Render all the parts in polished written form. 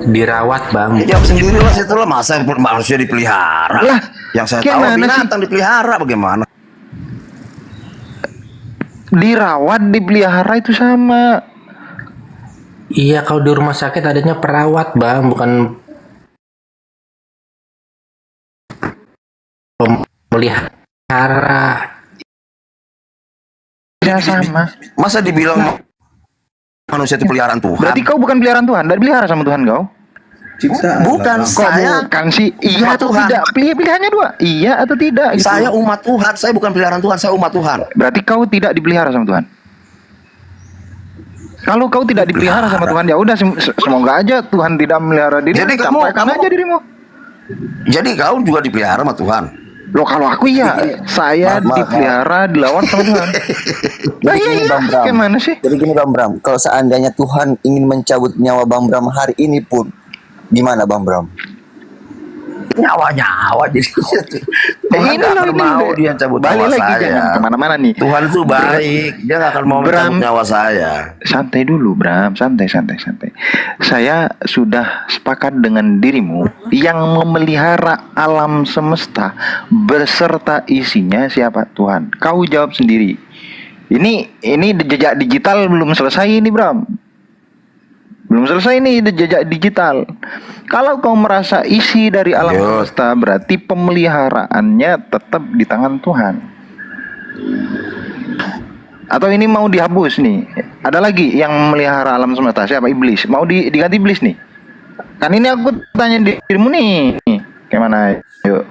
Dirawat bang. Ya jawab sendiri lah, itu lah, masa manusia dipelihara? Lah, yang saya tahu gimana sih? binatang dipelihara, bagaimana? Dirawat, dipelihara itu sama. Iya, kalau di rumah sakit adanya perawat bang, bukan pemelihara. Ya sama. Masa dibilang manusia itu peliharaan Tuhan? Berarti kau bukan peliharaan Tuhan, dan dipelihara sama Tuhan kau? Bukan, Kok saya bukan sih? Iya atau Tuhan. tidak? Pilihannya dua. Iya atau tidak? Gitu. Saya umat Tuhan, saya bukan peliharaan Tuhan, saya umat Tuhan. Berarti kau tidak dipelihara sama Tuhan. Kalau kau tidak dipelihara sama Tuhan, ya udah semoga aja Tuhan tidak memelihara diri. Jadi sampaikan kamu- aja dirimu. Jadi kau juga dipelihara sama Tuhan. Loh kalau aku iya, saya Maaf. dipelihara, dilawan sama Tuhan. Nah Jadi iya, gini, iya. Bang Bram. Gimana sih? Jadi gini Bang Bram, kalau seandainya Tuhan ingin mencabut nyawa Bang Bram hari ini pun, gimana Bang Bram? Nyawa-nyawa jadi Tuhan Ini nggak loh, akan ini mau loh. dia cabut Balik nyawa lagi, saya. jangan kemana-mana nih. Tuhan itu baik, dia nggak akan mau Bram. mencabut nyawa saya. Santai dulu Bram, santai. Saya sudah sepakat dengan dirimu yang memelihara alam semesta beserta isinya siapa? Tuhan. Kau jawab sendiri. Ini jejak digital belum selesai ini Bram. Belum selesai nih jejak digital. Kalau kau merasa isi dari alam Yo. semesta, berarti pemeliharaannya tetap di tangan Tuhan. Atau ini mau dihapus nih? Ada lagi yang memelihara alam semesta, siapa? Iblis. Mau diganti iblis nih? Kan ini aku tanya dirimu nih. Gimana? Yuk.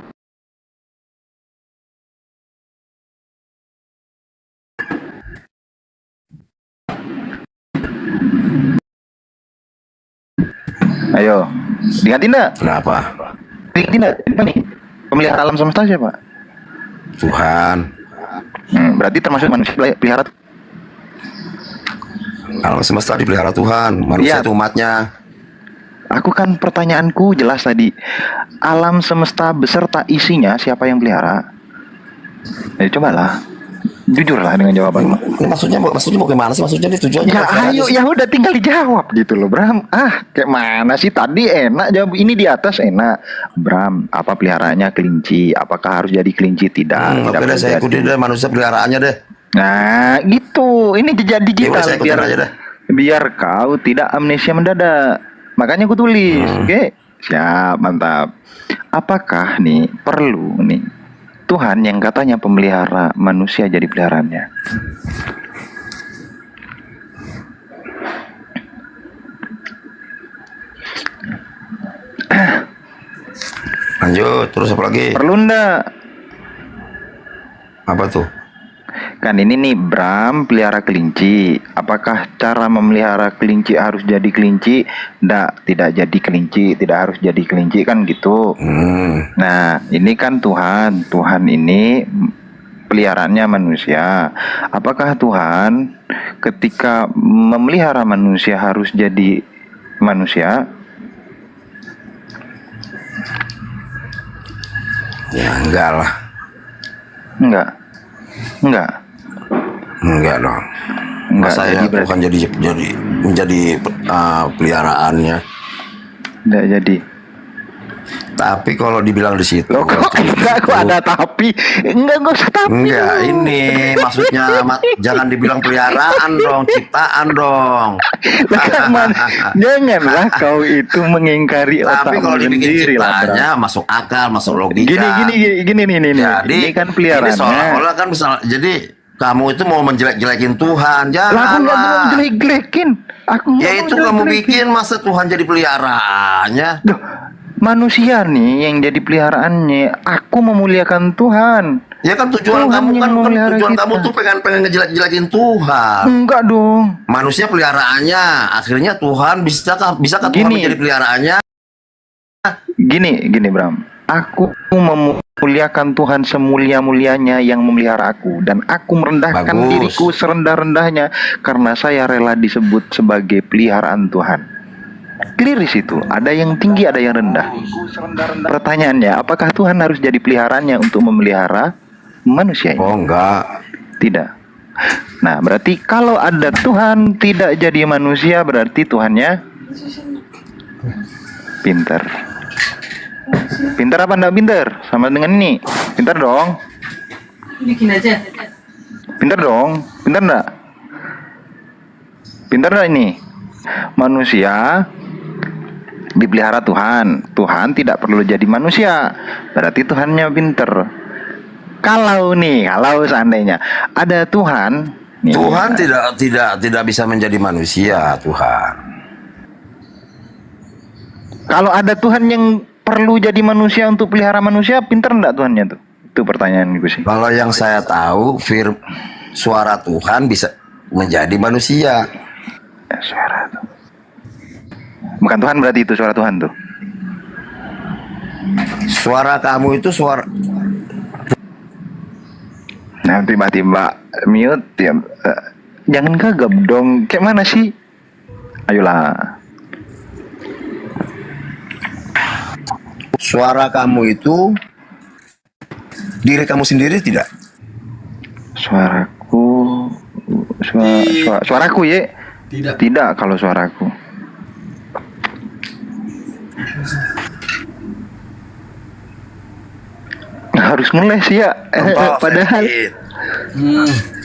Ayo, diganti enggak? Kenapa? Diganti enggak? Apa nih? Pemelihara alam semesta siapa? Tuhan. Berarti termasuk manusia pelihara. Alam semesta dipelihara Tuhan, manusia Iya. itu umatnya. Aku kan pertanyaanku jelas tadi. Alam semesta beserta isinya siapa yang pelihara? Jadi cobalah. Jujurlah dengan jawabanmu. Ini maksudnya mau gimana sih? Maksudnya ini tujuannya Ya apa ayo, sih? ya udah tinggal dijawab gitu loh Bram. Kayak mana sih tadi enak jawab ini di atas enak. Bram, apa peliharaannya kelinci? Apakah harus jadi kelinci? Tidak. Oke Tidak deh, saya jadi. ikutin deh manusia peliharaannya deh. Nah, gitu. Ini jejak Ya udah, digital saya ikutin aja dah. biar kau tidak amnesia mendadak. Makanya aku tulis, oke? Siap, mantap. Apakah nih perlu nih Tuhan yang katanya pemelihara manusia jadi peliharaannya? Lanjut, terus apa lagi? Perlu ndak? Apa tuh? Kan ini nih Bram pelihara kelinci. Apakah cara memelihara kelinci harus jadi kelinci? Ndak, tidak jadi kelinci, tidak harus jadi kelinci kan gitu. Nah, ini kan Tuhan. Tuhan ini peliharaannya manusia. Apakah Tuhan ketika memelihara manusia harus jadi manusia? Ya enggak lah. Enggak. Enggak dong. Enggak, Masa jadi ya berarti- Tuhan menjadi peliharaannya. Enggak jadi. Tapi kalau dibilang di situ, Loh kok enggak, kok ada tapi? Enggak usah tapi. enggak, ini maksudnya jangan dibilang peliharaan dong, ciptaan dong. Janganlah kau itu mengingkari Tapi otakmu kalau dibikin sendiri lah. Bram. ciptaannya masuk akal, masuk logika. Gini nih. Jadi Ini kan ini peliharaannya. seolah-olah kan misal, jadi kamu itu mau menjelek-jelekin Tuhan, Lah aku jangan nggak mau lah. jelek-jelekin. Aku nggak Ya mau itu kamu jelek-jelekin. bikin, masa Tuhan jadi peliharaannya? Duh, manusia nih yang jadi peliharaannya. Aku memuliakan Tuhan. Ya kan tujuan Tuhan kamu yang kan memelihara tujuan kita. kamu tuh pengen ngejelek-jelekin Tuhan. Enggak dong. Manusia peliharaannya, akhirnya Tuhan bisakah Tuhan Gini. menjadi peliharaannya? Gini Bram. Aku memuliakan Tuhan semulia-mulianya yang memelihara aku, dan aku merendahkan Bagus. diriku serendah-rendahnya karena saya rela disebut sebagai peliharaan Tuhan. Clear di situ. Ada yang tinggi, ada yang rendah. Pertanyaannya, apakah Tuhan harus jadi peliharaannya untuk memelihara manusia ini? Oh enggak. Tidak. Nah, berarti kalau ada Tuhan tidak jadi manusia, berarti Tuhannya Pinter. Pinter apa enggak pinter? Sama dengan ini. Pinter dong. Bikin aja. Pinter dong. Pinter enggak? Pinter enggak ini? Manusia dipelihara Tuhan. Tuhan tidak perlu jadi manusia. Berarti Tuhannya pinter. Kalau seandainya ada Tuhan, nih, Tuhan tidak bisa menjadi manusia, Tuhan. kalau ada Tuhan yang perlu jadi manusia untuk pelihara manusia, pinter enggak Tuhannya tuh? Itu pertanyaan gue sih. Kalau yang saya tahu, suara Tuhan bisa menjadi manusia. Suara tuh. Bukan Tuhan berarti itu suara Tuhan tuh. Suara kamu itu suara. Nah tiba-tiba mute ya. Jangan gagap dong. Kayak mana sih? Ayolah. Suara kamu itu diri kamu sendiri tidak? Suaraku ya? Tidak kalau suaraku. Harus ngeles ya. Padahal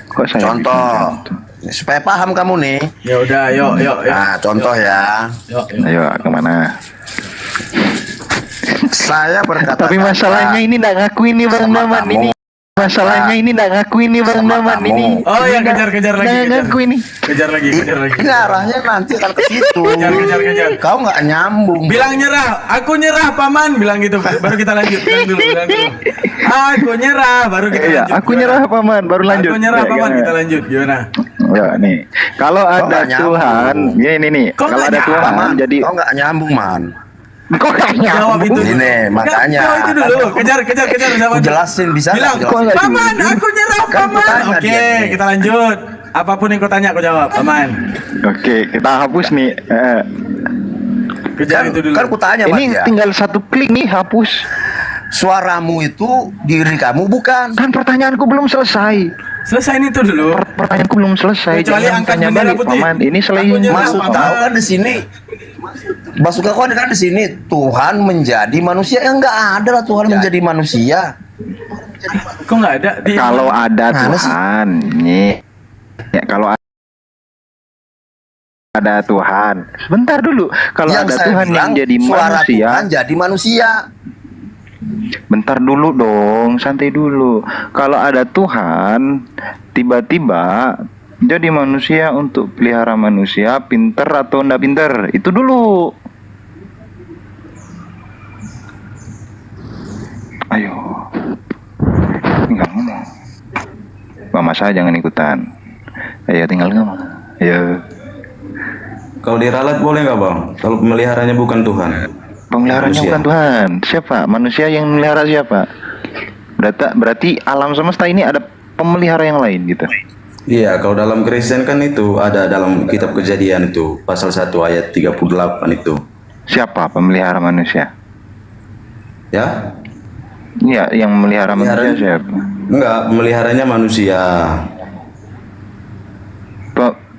kok saya Contoh. Supaya paham kamu nih. Ya udah, yuk. Nah, contoh ya. Ayo kemana? Saya berkata. Tapi masalahnya ini nggak ngakuin nih Bang Daman ini. Masalahnya ini nggak ngakuin nih Bang Daman ini. Oh ya, kejar lagi. Nggak ngakuin nih. Kejar lagi. Ini arahnya nanti akan ke situ. Kejar. Kau nggak nyambung. Bilang nyerah, aku nyerah paman, bilang gitu. Baru kita lanjut. Bilang dulu. Aku nyerah, baru kita Iya, lanjut. aku nyerah paman, baru lanjut. Aku nyerah Ya, paman, gimana? kita lanjut. Gimana? Ya nih, kalau ada nggak nyambung? Tuhan, ya ini nih. Kok Kalau nggak ada nyambung, Tuhan, Man, jadi kau nggak nyambung, Man. kok nggak Jawab nyambung? itu. Ini, makanya. Jawab itu dulu. Kejar. Aku jelasin bisa Bilang, nggak? Jelasin. paman, aku nyerah Kan paman. kutanya Oke, dia nih. kita lanjut. Apapun yang kau tanya, aku jawab, paman. Oke, kita hapus nih. Kejar itu dulu. Kan kutanya, Ini Mas, ya. tinggal satu klik nih, hapus. Suaramu itu diri kamu bukan. Kan pertanyaanku belum selesai. Selesain itu dulu. Pertanyaanku belum selesai. Kecuali Jangan angkat tanya bendera balik, putih. paman. Ini selain Aku nyerah, Maksud Paman. kau kan di sini. Maksud kau kan di sini Tuhan menjadi manusia. Ya enggak ada lah Tuhan menjadi manusia. Kok nggak ada? kalau ada Mana sih? Tuhan, nih. Ya, kalau ada Tuhan. Sebentar dulu. Kalau Yang ada saya Tuhan yang bilang, jadi suara manusia, Tuhan jadi manusia. bentar dulu dong, santai dulu. Kalau ada Tuhan, tiba-tiba jadi manusia untuk pelihara manusia, pinter atau enggak pinter? Itu dulu. Ayo, tinggal ngomong. Mama saya jangan ikutan. Ayo tinggal ngomong. Ayo. Kalau diralat boleh nggak bang? Kalau pemeliharanya bukan Tuhan. Pemeliharanya Manusia. bukan Tuhan. Siapa? Manusia yang melihara siapa? Berarti alam semesta ini ada pemelihara yang lain gitu. Iya, kalau dalam Kristen kan itu ada dalam kitab Kejadian itu pasal 1 ayat 38 itu. Siapa pemelihara manusia? Ya? Iya, yang melihara manusia siapa? Enggak, pemeliharanya manusia.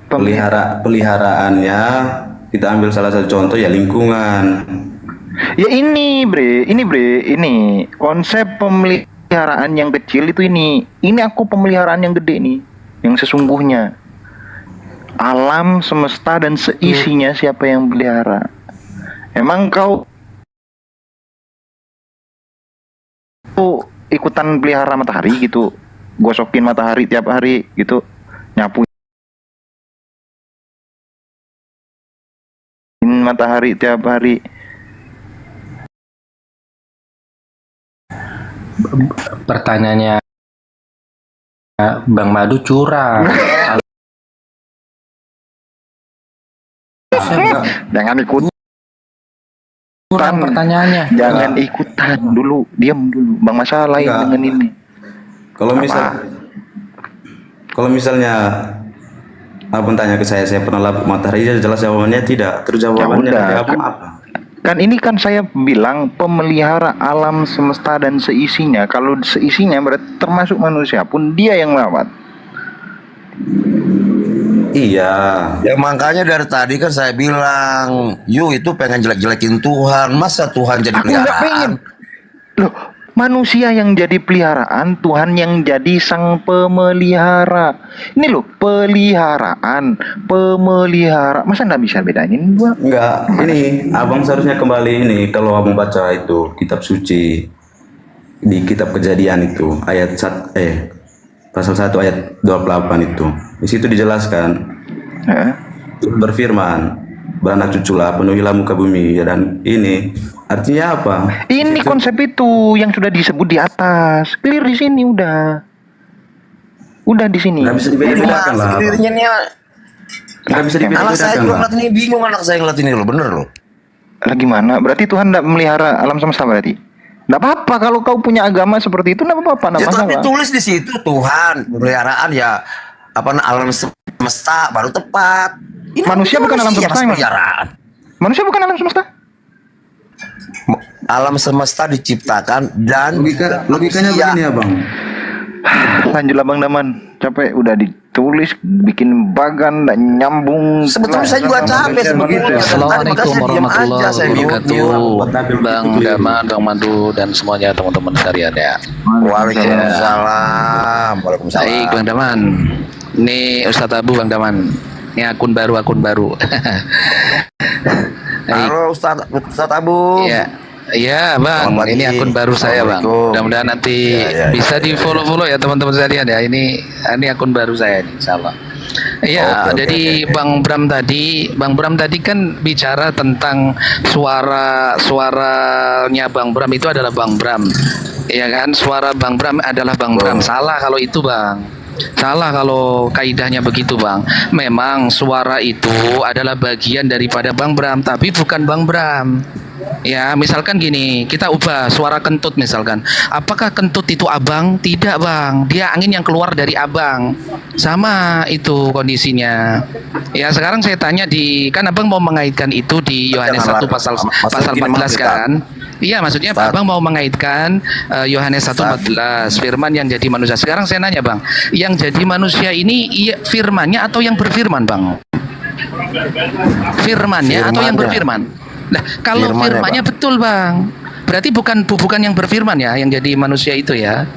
Peliharaannya kita ambil salah satu contoh ya lingkungan. Ya ini konsep pemeliharaan yang kecil itu ini aku pemeliharaan yang gede nih, yang sesungguhnya alam semesta dan seisinya siapa yang pelihara? Emang kau ikutan pelihara matahari gitu, gosokin matahari tiap hari gitu, nyapuin matahari tiap hari? Pertanyaannya Bang Madu curang. Jangan ikutan Pertanyaannya. Jangan ikutan dulu, diam dulu. Bang Masa lain Enggak. dengan ini. Kalau misalnya abang tanya ke saya pernah lapuk matahari, dia jelas jawabannya tidak. Terus jawabannya udah, dari kan- abang apa? Kan ini kan saya bilang pemelihara alam semesta dan seisinya. Kalau seisinya berarti termasuk manusia pun dia yang merawat. Iya. Ya makanya dari tadi kan saya bilang, you itu pengen jelek-jelekin Tuhan. Masa Tuhan jadi Aku nggak pengen. peliharaan? Loh, manusia yang jadi peliharaan, Tuhan yang jadi sang pemelihara. Ini loh, peliharaan, pemelihara. Masa nggak bisa bedain dua? Enggak, ini abang seharusnya kembali ini kalau abang baca itu kitab suci di kitab Kejadian itu pasal 1 ayat 28 itu. Di situ dijelaskan Tuhan berfirman, beranak cuculah, penuhilah muka bumi, dan ini artinya apa? Ini konsep itu yang sudah disebut di atas. Clear di sini udah. Udah di sini. Nggak bisa dibedakan lah. Abang. Dirinya nih, Nggak bisa anak saya dibedakan juga lah. ngeliat ini bingung, anak saya ngeliat ini loh, bener loh. Lagi mana? Berarti Tuhan tidak memelihara alam semesta berarti? Nggak apa-apa kalau kau punya agama seperti itu, nggak apa-apa, nggak Ya tapi masalah. tulis di situ Tuhan peliharaan ya alam semesta baru tepat. Ini Manusia bukan alam semesta, Mas. peliharaan. Manusia bukan alam semesta? Alam semesta diciptakan dan Logikanya manusia. begini abang. Lanjutlah Bang Daman, capek udah ditulis, bikin bagan, dan nyambung. Sebetulnya saya juga capek sebetulnya. Assalamualaikum warahmatullahi wabarakatuh. Bang Daman, Bang Mandu, dan semuanya teman-teman sekalian ya. Waalaikumsalam. Waalaikumsalam. Baik Bang Daman, ini Ustadz Abu Bang Daman. Ini akun baru. Baik. Halo Ustadz Abu. Iya Bang, Selamat ini pagi. akun baru saya Bang. Assalamualaikum. Mudah-mudahan nanti Ya. bisa di follow ya teman-teman sekalian ya. Ini akun baru saya nih, insyaallah. Iya, Oke. jadi Bang Bram tadi kan bicara tentang suaranya Bang Bram itu adalah Bang Bram. Iya kan? Suara Bang Bram adalah Bang Bram. Salah kalau itu, Bang. Salah kalau kaidahnya begitu, Bang. Memang suara itu adalah bagian daripada Bang Bram, tapi bukan Bang Bram. Ya, misalkan gini, kita ubah suara kentut misalkan. Apakah kentut itu abang? Tidak, Bang. Dia angin yang keluar dari abang. Sama itu kondisinya. Ya, sekarang saya tanya kan abang mau mengaitkan itu di Yohanes 1 pasal 14 kan? Iya, maksudnya abang mau mengaitkan Yohanes 1:14, firman yang jadi manusia. Sekarang saya nanya, Bang. Yang jadi manusia ini firmannya atau yang berfirman, Bang? Firmannya atau yang berfirman? Nah, kalau firmannya betul, Bang, berarti bukan yang berfirman ya, yang jadi manusia itu ya.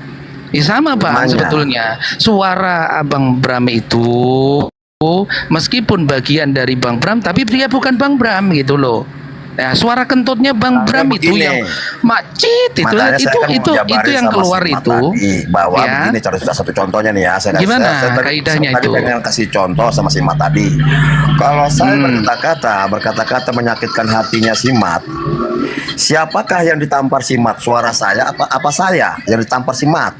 Sama, Bang, sebetulnya. Suara Abang Bram itu meskipun bagian dari Bang Bram, tapi dia bukan Bang Bram gitu loh. Nah, suara kentutnya Bang Bram itu yang macet itu yang keluar itu. Bahwa ya. begini satu contohnya nih ya. Gimana saya kaidahnya tadi itu? pengen kasih contoh sama si Mat tadi. Kalau saya berkata-kata menyakitkan hatinya si Mat, siapakah yang ditampar si Mat? Suara saya apa saya yang ditampar si Mat?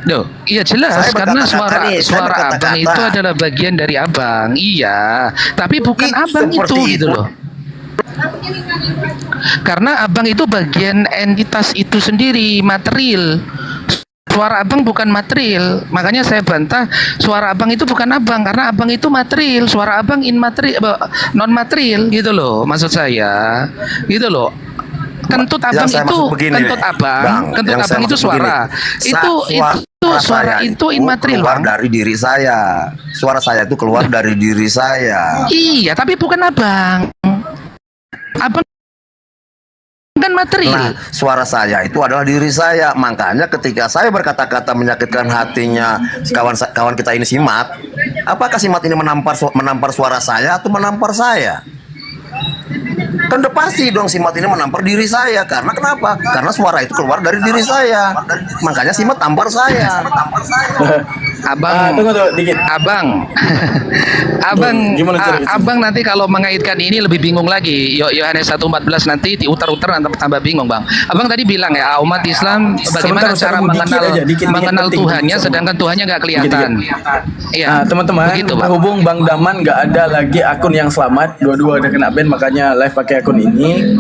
Duh, iya jelas karena suara abang itu adalah bagian dari abang. Iya, tapi bukan abang itu gitu loh. Karena abang itu bagian entitas itu sendiri, material. Suara abang bukan material, makanya saya bantah suara abang itu bukan abang karena abang itu material, suara abang non material gitu loh, maksud saya, gitu loh. Kentut abang itu kentut abang itu suara. Itu suara itu immaterial, keluar Bang. dari diri saya. Suara saya itu keluar dari diri saya. Iya, tapi bukan abang. Abang kan material. Nah, suara saya itu adalah diri saya. Makanya ketika saya berkata-kata menyakitkan hatinya kawan kita ini si Mat, apakah si Mat ini menampar suara saya atau menampar saya? Kan udah pasti dong si Mat ini menampar diri saya. Karena kenapa? Karena suara itu keluar dari diri saya. Makanya si Mat tampar saya. Abang, tunggu dikit. Abang, abang nanti kalau mengaitkan ini lebih bingung lagi. Yohanes 1:14 nanti diutar-utar tambah bingung, Bang. Abang tadi bilang ya umat Islam bagaimana cara mengenal Tuhannya, sedangkan Tuhannya nggak kelihatan. Iya, teman-teman, berhubung Bang Daman nggak ada lagi akun yang selamat, dua-dua udah kena ban, makanya live pakai akun ini.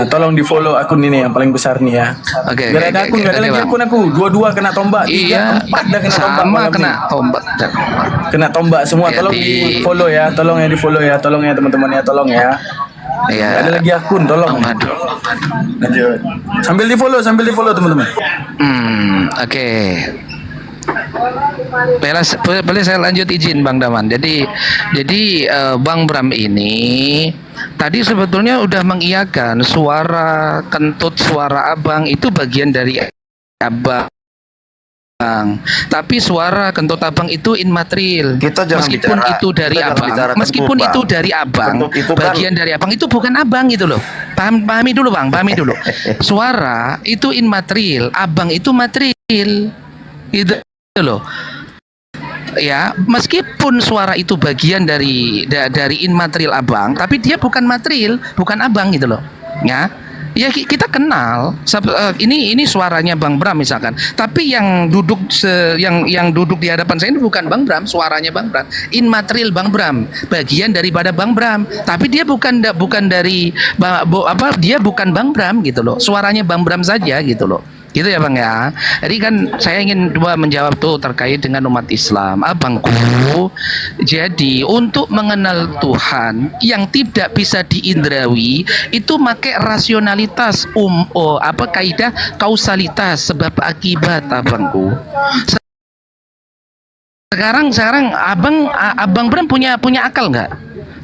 Tolong di follow akun ini yang paling besar nih ya. Oke. Gak ada akun, gak ada lagi akun aku. Dua-dua kena tombak, Iya, 4 dah kena tombak. sama kena tombak. Kena tombak semua. Tolong di follow ya, tolong ya di follow ya, tolong ya teman-teman ya, tolong ya. Iya. Gak ada lagi akun, tolong. Aduh. Lanjut. Sambil di follow teman-teman. Oke. Boleh saya lanjut izin Bang Daman. Jadi Bang Bram ini tadi sebetulnya udah mengiyakan suara kentut suara abang itu bagian dari abang. Tapi suara kentut abang itu immaterial. Kita jangan meskipun bicara- itu dari kita jangan abang, bicara meskipun kentut, itu Bang. dari abang, Kentut itu kan- bagian dari abang itu bukan abang gitu loh. Pahami dulu Bang, pahami dulu. Suara itu immaterial, abang itu material. Itu loh. Ya, meskipun suara itu bagian dari immaterial abang, tapi dia bukan material, bukan abang gitu loh. Ya kita kenal ini suaranya Bang Bram misalkan, tapi yang duduk yang duduk di hadapan saya ini bukan Bang Bram, suaranya Bang Bram, immaterial Bang Bram, bagian daripada Bang Bram, tapi dia bukan dari dia bukan Bang Bram gitu loh, suaranya Bang Bram saja gitu loh. Gitu ya Bang ya. Jadi kan saya ingin menjawab tuh terkait dengan umat Islam. Abangku, jadi untuk mengenal Tuhan yang tidak bisa diindrawi itu pakai rasionalitas kaidah kausalitas sebab akibat abangku. Sekarang Abang Bram punya akal nggak?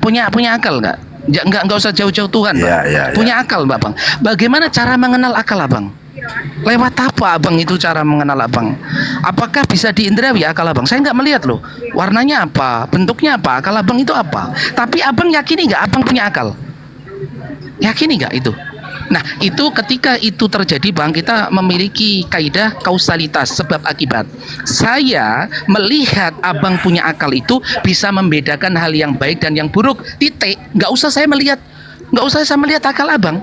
Punya akal nggak? Nggak usah jauh-jauh Tuhan, Bang. Ya. Punya akal, Bang. Bagaimana cara mengenal akal Abang? Lewat apa Abang itu cara mengenal Abang? Apakah bisa diindrawi akal Abang? Saya nggak melihat loh. Warnanya apa? Bentuknya apa? Akal Abang itu apa? Tapi Abang yakini nggak Abang punya akal? Yakini nggak itu? Nah, itu ketika itu terjadi Bang, kita memiliki kaidah kausalitas sebab akibat. Saya melihat Abang punya akal itu bisa membedakan hal yang baik dan yang buruk. Titik. Nggak usah saya melihat akal Abang.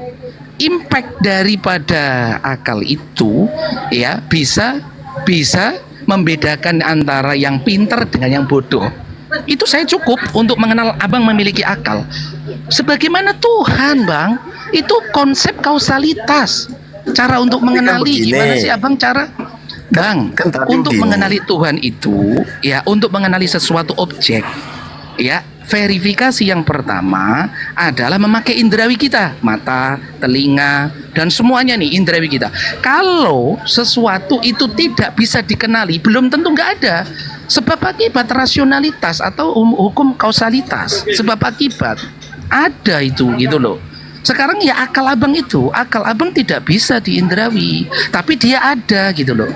Impact daripada akal itu ya bisa membedakan antara yang pintar dengan yang bodoh. Itu saya cukup untuk mengenal Abang memiliki akal. Sebagaimana Tuhan, Bang, itu konsep kausalitas. Cara untuk mengenali begini. gimana sih Abang cara Bang, kan tadi untuk begini. mengenali Tuhan itu ya, untuk mengenali sesuatu objek ya, verifikasi yang pertama adalah memakai indrawi kita, mata, telinga, dan semuanya nih indrawi kita. Kalau sesuatu itu tidak bisa dikenali, belum tentu nggak ada. Sebab akibat rasionalitas atau hukum kausalitas, sebab akibat ada itu gitu loh. Sekarang ya akal Abang tidak bisa diindrawi, tapi dia ada gitu loh.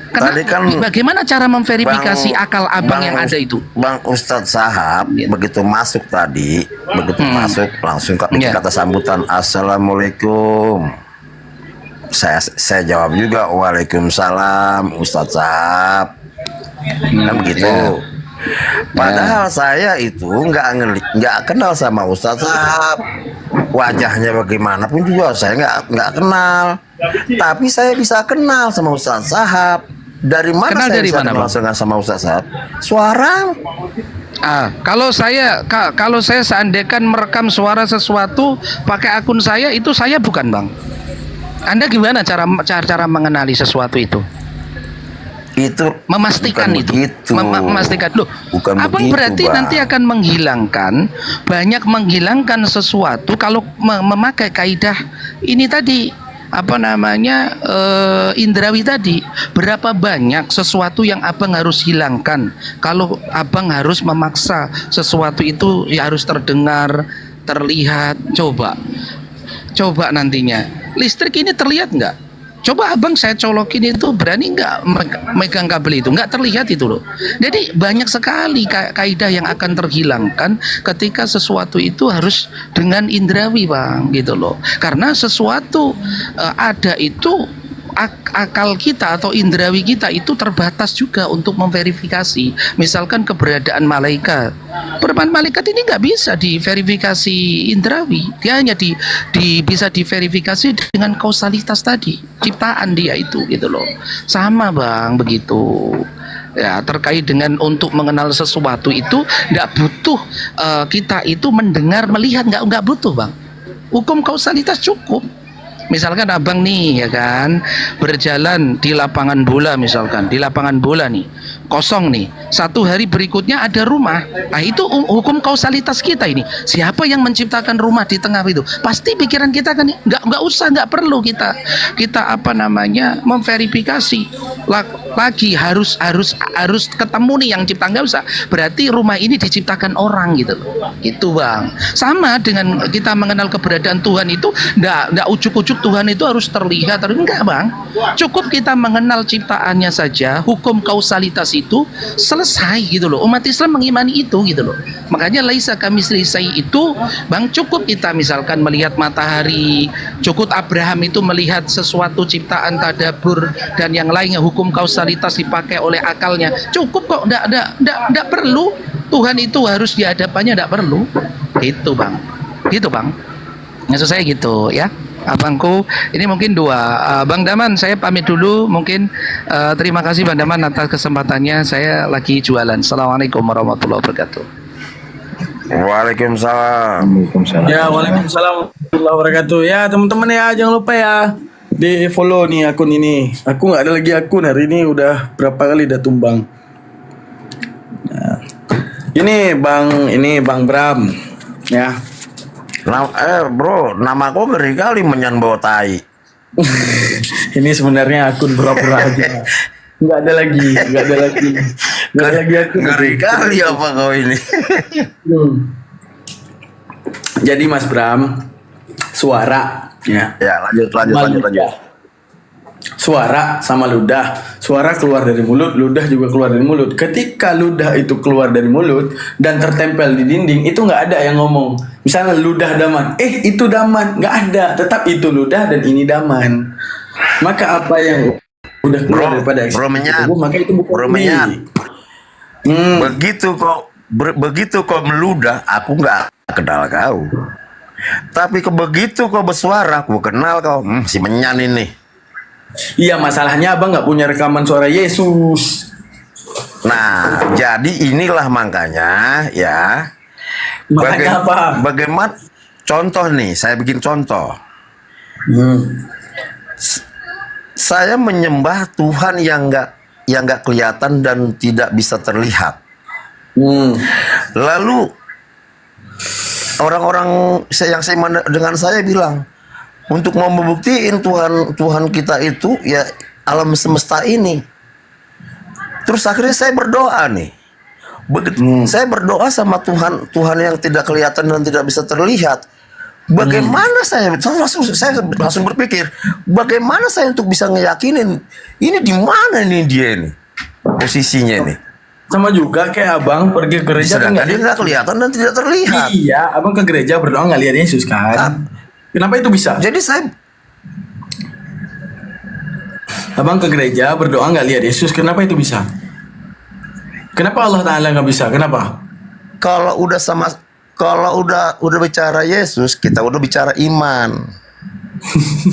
Tadi kan Bagaimana cara memverifikasi akal Abang yang ada itu? Bang Ustadz Sahab Gitu. begitu masuk tadi, masuk langsung Iya. kata sambutan Assalamualaikum. Saya jawab juga Waalaikumsalam Ustadz Sahab. Kan begitu. Padahal saya itu nggak kenal sama Ustadz Sahab. Wajahnya bagaimanapun juga saya nggak kenal. Tapi saya bisa kenal sama Ustadz Sahab. Dari mana Kenal saya dari bisa mana, kenal Bang? sama Ustadz Sahab? Suara. Kalau saya seandainya merekam suara sesuatu pakai akun saya, itu saya bukan Bang. Anda gimana cara mengenali sesuatu itu? Itu Memastikan bukan itu, begitu. memastikan loh. Bukan Abang begitu, berarti Bang. nanti akan menghilangkan sesuatu kalau memakai kaidah ini tadi indrawi tadi. Berapa banyak sesuatu yang Abang harus hilangkan kalau Abang harus memaksa sesuatu itu ya harus terdengar, terlihat. Coba nantinya listrik ini terlihat nggak? Coba Abang saya colokin itu, berani nggak megang kabel itu? Nggak terlihat itu loh. Jadi banyak sekali kaidah yang akan terhilangkan ketika sesuatu itu harus dengan indrawi Bang, gitu loh. Karena sesuatu ada itu akal kita atau indrawi kita itu terbatas juga untuk memverifikasi. Misalkan keberadaan malaikat. Perubahan malaikat ini nggak bisa diverifikasi indrawi. Dia hanya bisa diverifikasi dengan kausalitas tadi, ciptaan dia itu gitu loh. Sama Bang begitu. Ya, terkait dengan untuk mengenal sesuatu itu nggak butuh kita itu mendengar, melihat, nggak butuh Bang. Hukum kausalitas cukup. Misalkan Abang nih ya kan berjalan di lapangan bola, misalkan di lapangan bola nih kosong nih, satu hari berikutnya ada rumah. Nah itu hukum kausalitas kita ini. Siapa yang menciptakan rumah di tengah itu? Pasti pikiran kita kan nggak perlu kita memverifikasi lagi harus ketemu nih yang cipta, nggak usah. Berarti rumah ini diciptakan orang gitu loh. Gitu bang. Sama dengan kita mengenal keberadaan Tuhan itu, nggak ujuk-ujuk Tuhan itu harus terlihat, enggak bang. Cukup kita mengenal ciptaannya saja, hukum kausalitas itu selesai gitu loh. Umat Islam mengimani itu gitu loh. Makanya laisa kamislihi syai' itu bang, cukup kita misalkan melihat matahari, cukup Abraham itu melihat sesuatu ciptaan tadabur dan yang lainnya, hukum kausalitas dipakai oleh akalnya, cukup kok. Nggak perlu Tuhan itu harus di hadapannya, nggak perlu gitu bang, maksud saya gitu ya abangku. Ini mungkin dua. Bang Daman, saya pamit dulu mungkin. Terima kasih Bang Daman atas kesempatannya. Saya lagi jualan. Assalamualaikum warahmatullahi wabarakatuh. Waalaikumsalam. Ya, waalaikumsalam warahmatullahi wabarakatuh. Ya, teman-teman ya, jangan lupa ya di follow nih akun ini. Aku nggak ada lagi akun hari ini, udah berapa kali udah tumbang. Nah, ini Bang Bram ya. Bro, nama aku ngeri kali menyan bawa tai. Ini sebenarnya akun pura-pura aja. Nggak ada lagi akun. Ngeri kali apa kau ini? Jadi Mas Bram, suara ya. Ya, lanjut. Suara sama ludah. Suara keluar dari mulut, ludah juga keluar dari mulut. Ketika ludah itu keluar dari mulut dan tertempel di dinding, itu nggak ada yang ngomong. Misalnya ludah Daman, itu Daman, nggak ada. Tetap itu ludah dan ini Daman. Maka apa yang udah keluar daripada tubuh, maka itu bukan diri. Begitu kau meludah, aku nggak kenal kau. Tapi begitu kau bersuara, aku kenal kau. Si menyan ini. Iya, masalahnya abang nggak punya rekaman suara Yesus. Nah, jadi inilah makanya ya. Makanya apa? Bagaimana? Contoh nih, saya bikin contoh. Saya menyembah Tuhan yang nggak kelihatan dan tidak bisa terlihat. Lalu orang-orang yang dengan saya bilang, untuk mau membuktiin Tuhan kita itu ya alam semesta ini. Terus akhirnya saya berdoa nih. Saya berdoa sama Tuhan yang tidak kelihatan dan tidak bisa terlihat. Bagaimana saya langsung berpikir, bagaimana saya untuk bisa ngeyakinin ini di mana nih dia nih posisinya nih. Sama juga kayak abang pergi ke gereja kan dia nggak kelihatan dan tidak terlihat. Iya, abang ke gereja berdoa nggak lihat Yesus kan? Kenapa itu bisa? Jadi abang ke gereja berdoa nggak lihat Yesus, kenapa itu bisa? Kenapa Allah Ta'ala nggak bisa? Kenapa? Kalau udah bicara Yesus, kita udah bicara iman.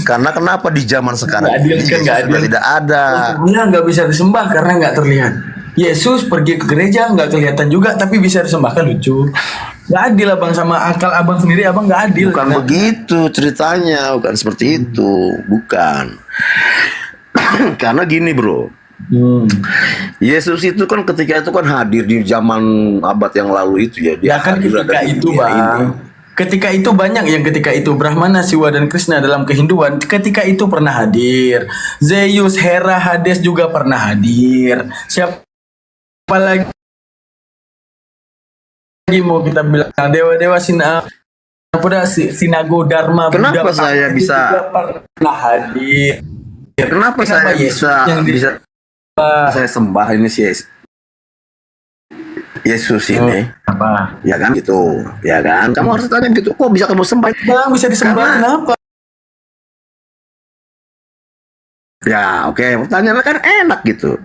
Karena kenapa di zaman sekarang sudah tidak ada. Nggak bisa disembah karena nggak terlihat. Yesus pergi ke gereja nggak kelihatan juga tapi bisa disembahkan, lucu. Nggak adil abang, sama akal abang sendiri abang nggak adil. Bukan begitu ceritanya, bukan seperti itu, bukan. Karena gini bro, Yesus itu kan ketika itu kan hadir di zaman abad yang lalu itu ya. Ya kan ketika itu bang. Ketika itu banyak yang ketika itu Brahmana, Siwa dan Krishna dalam kehinduan ketika itu pernah hadir. Zeus, Hera, Hades juga pernah hadir. Siapa lagi mau kita bilang dewa-dewa Sinago Dharma. Kenapa saya bisa pernah hadir? Kenapa saya bisa saya sembah ini si Yesus ini? Apa? Ya kan gitu, ya kan? Kamu harus tanya gitu. Kok bisa kamu sembah? Bang bisa disembah kenapa? Ya oke, pertanyaannya kan enak gitu.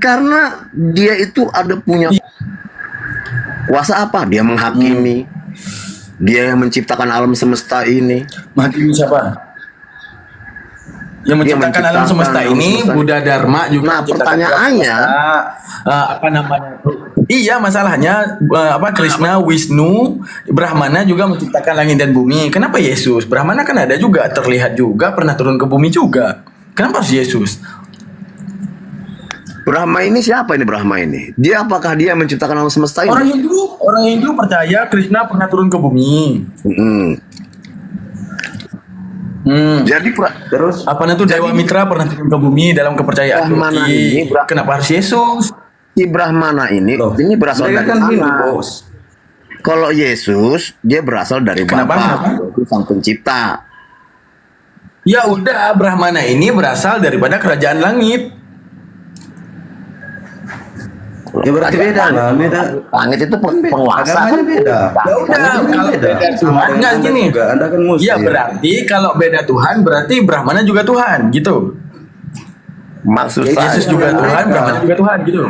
Karena dia itu ada punya kuasa apa? Dia menghakimi. Dia yang menciptakan alam semesta ini. Menghakimi siapa? Yang menciptakan alam semesta ini Buddha Dharma juga. Nah, pertanyaannya apa namanya? Iya, masalahnya Krishna, Wisnu, Brahmana juga menciptakan langit dan bumi. Kenapa Yesus? Brahmana kan ada juga, terlihat juga, pernah turun ke bumi juga. Kenapa harus Yesus? Brahma ini siapa ini Brahma ini? Dia apakah dia menciptakan alam semesta ini? Orang Hindu percaya Krishna pernah turun ke bumi. Jadi Terus Apa itu Dewa Mitra pernah turun ke bumi dalam kepercayaan Brahmana Turki. ini, Kenapa harus Yesus? si Brahmana ini loh, ini berasal mereka dari kan Hindu, mana? bos. Kalau Yesus dia berasal dari Kenapa? Bapa, yaitu Sang Pencipta. Ya udah, Brahmana ini berasal daripada kerajaan langit. Ya berarti beda lah, beda. Langit itu penguasa. Agamanya beda. Ya udah, kalau beda Tuhan Sama enggak Anda gini. juga, Anda kan muslim. Ya berarti kalau beda Tuhan berarti Brahmana juga Tuhan gitu. Maksud Yesus saya juga Tuhan, Brahmana juga Tuhan gitu.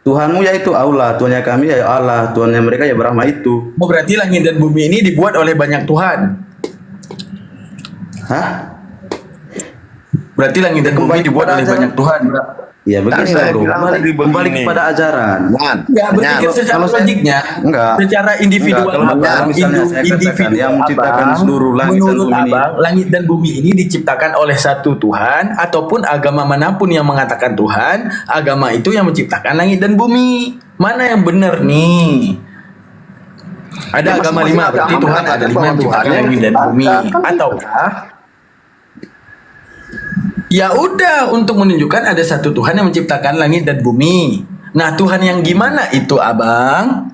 Tuhanmu yaitu Allah, Tuhannya kami ya Allah, Tuhannya mereka ya Brahma itu. Oh berarti langit dan bumi ini dibuat oleh banyak Tuhan. Hah? Berarti langit dan bumi dibuat oleh banyak Tuhan. Ya begini saya lah bro, bilang tadi kembali begini. kepada ajaran. Jangan. Ya berpikir secara kalau saya- logiknya, enggak. secara individual Enggak, kalau abang, misalnya saya katakan individu yang menciptakan abang, seluruh langit dan menurut bumi ini. abang, langit dan bumi ini diciptakan oleh satu Tuhan ataupun agama manapun yang mengatakan Tuhan, agama itu yang menciptakan langit dan bumi. Mana yang benar nih? Ada Ya, agama masing-masing lima, berarti agama Tuhan ada mengatakan lima yang bahwa menciptakan Tuhan langit dan bumi, ataukah ya udah untuk menunjukkan ada satu Tuhan yang menciptakan langit dan bumi. Nah Tuhan yang gimana itu abang?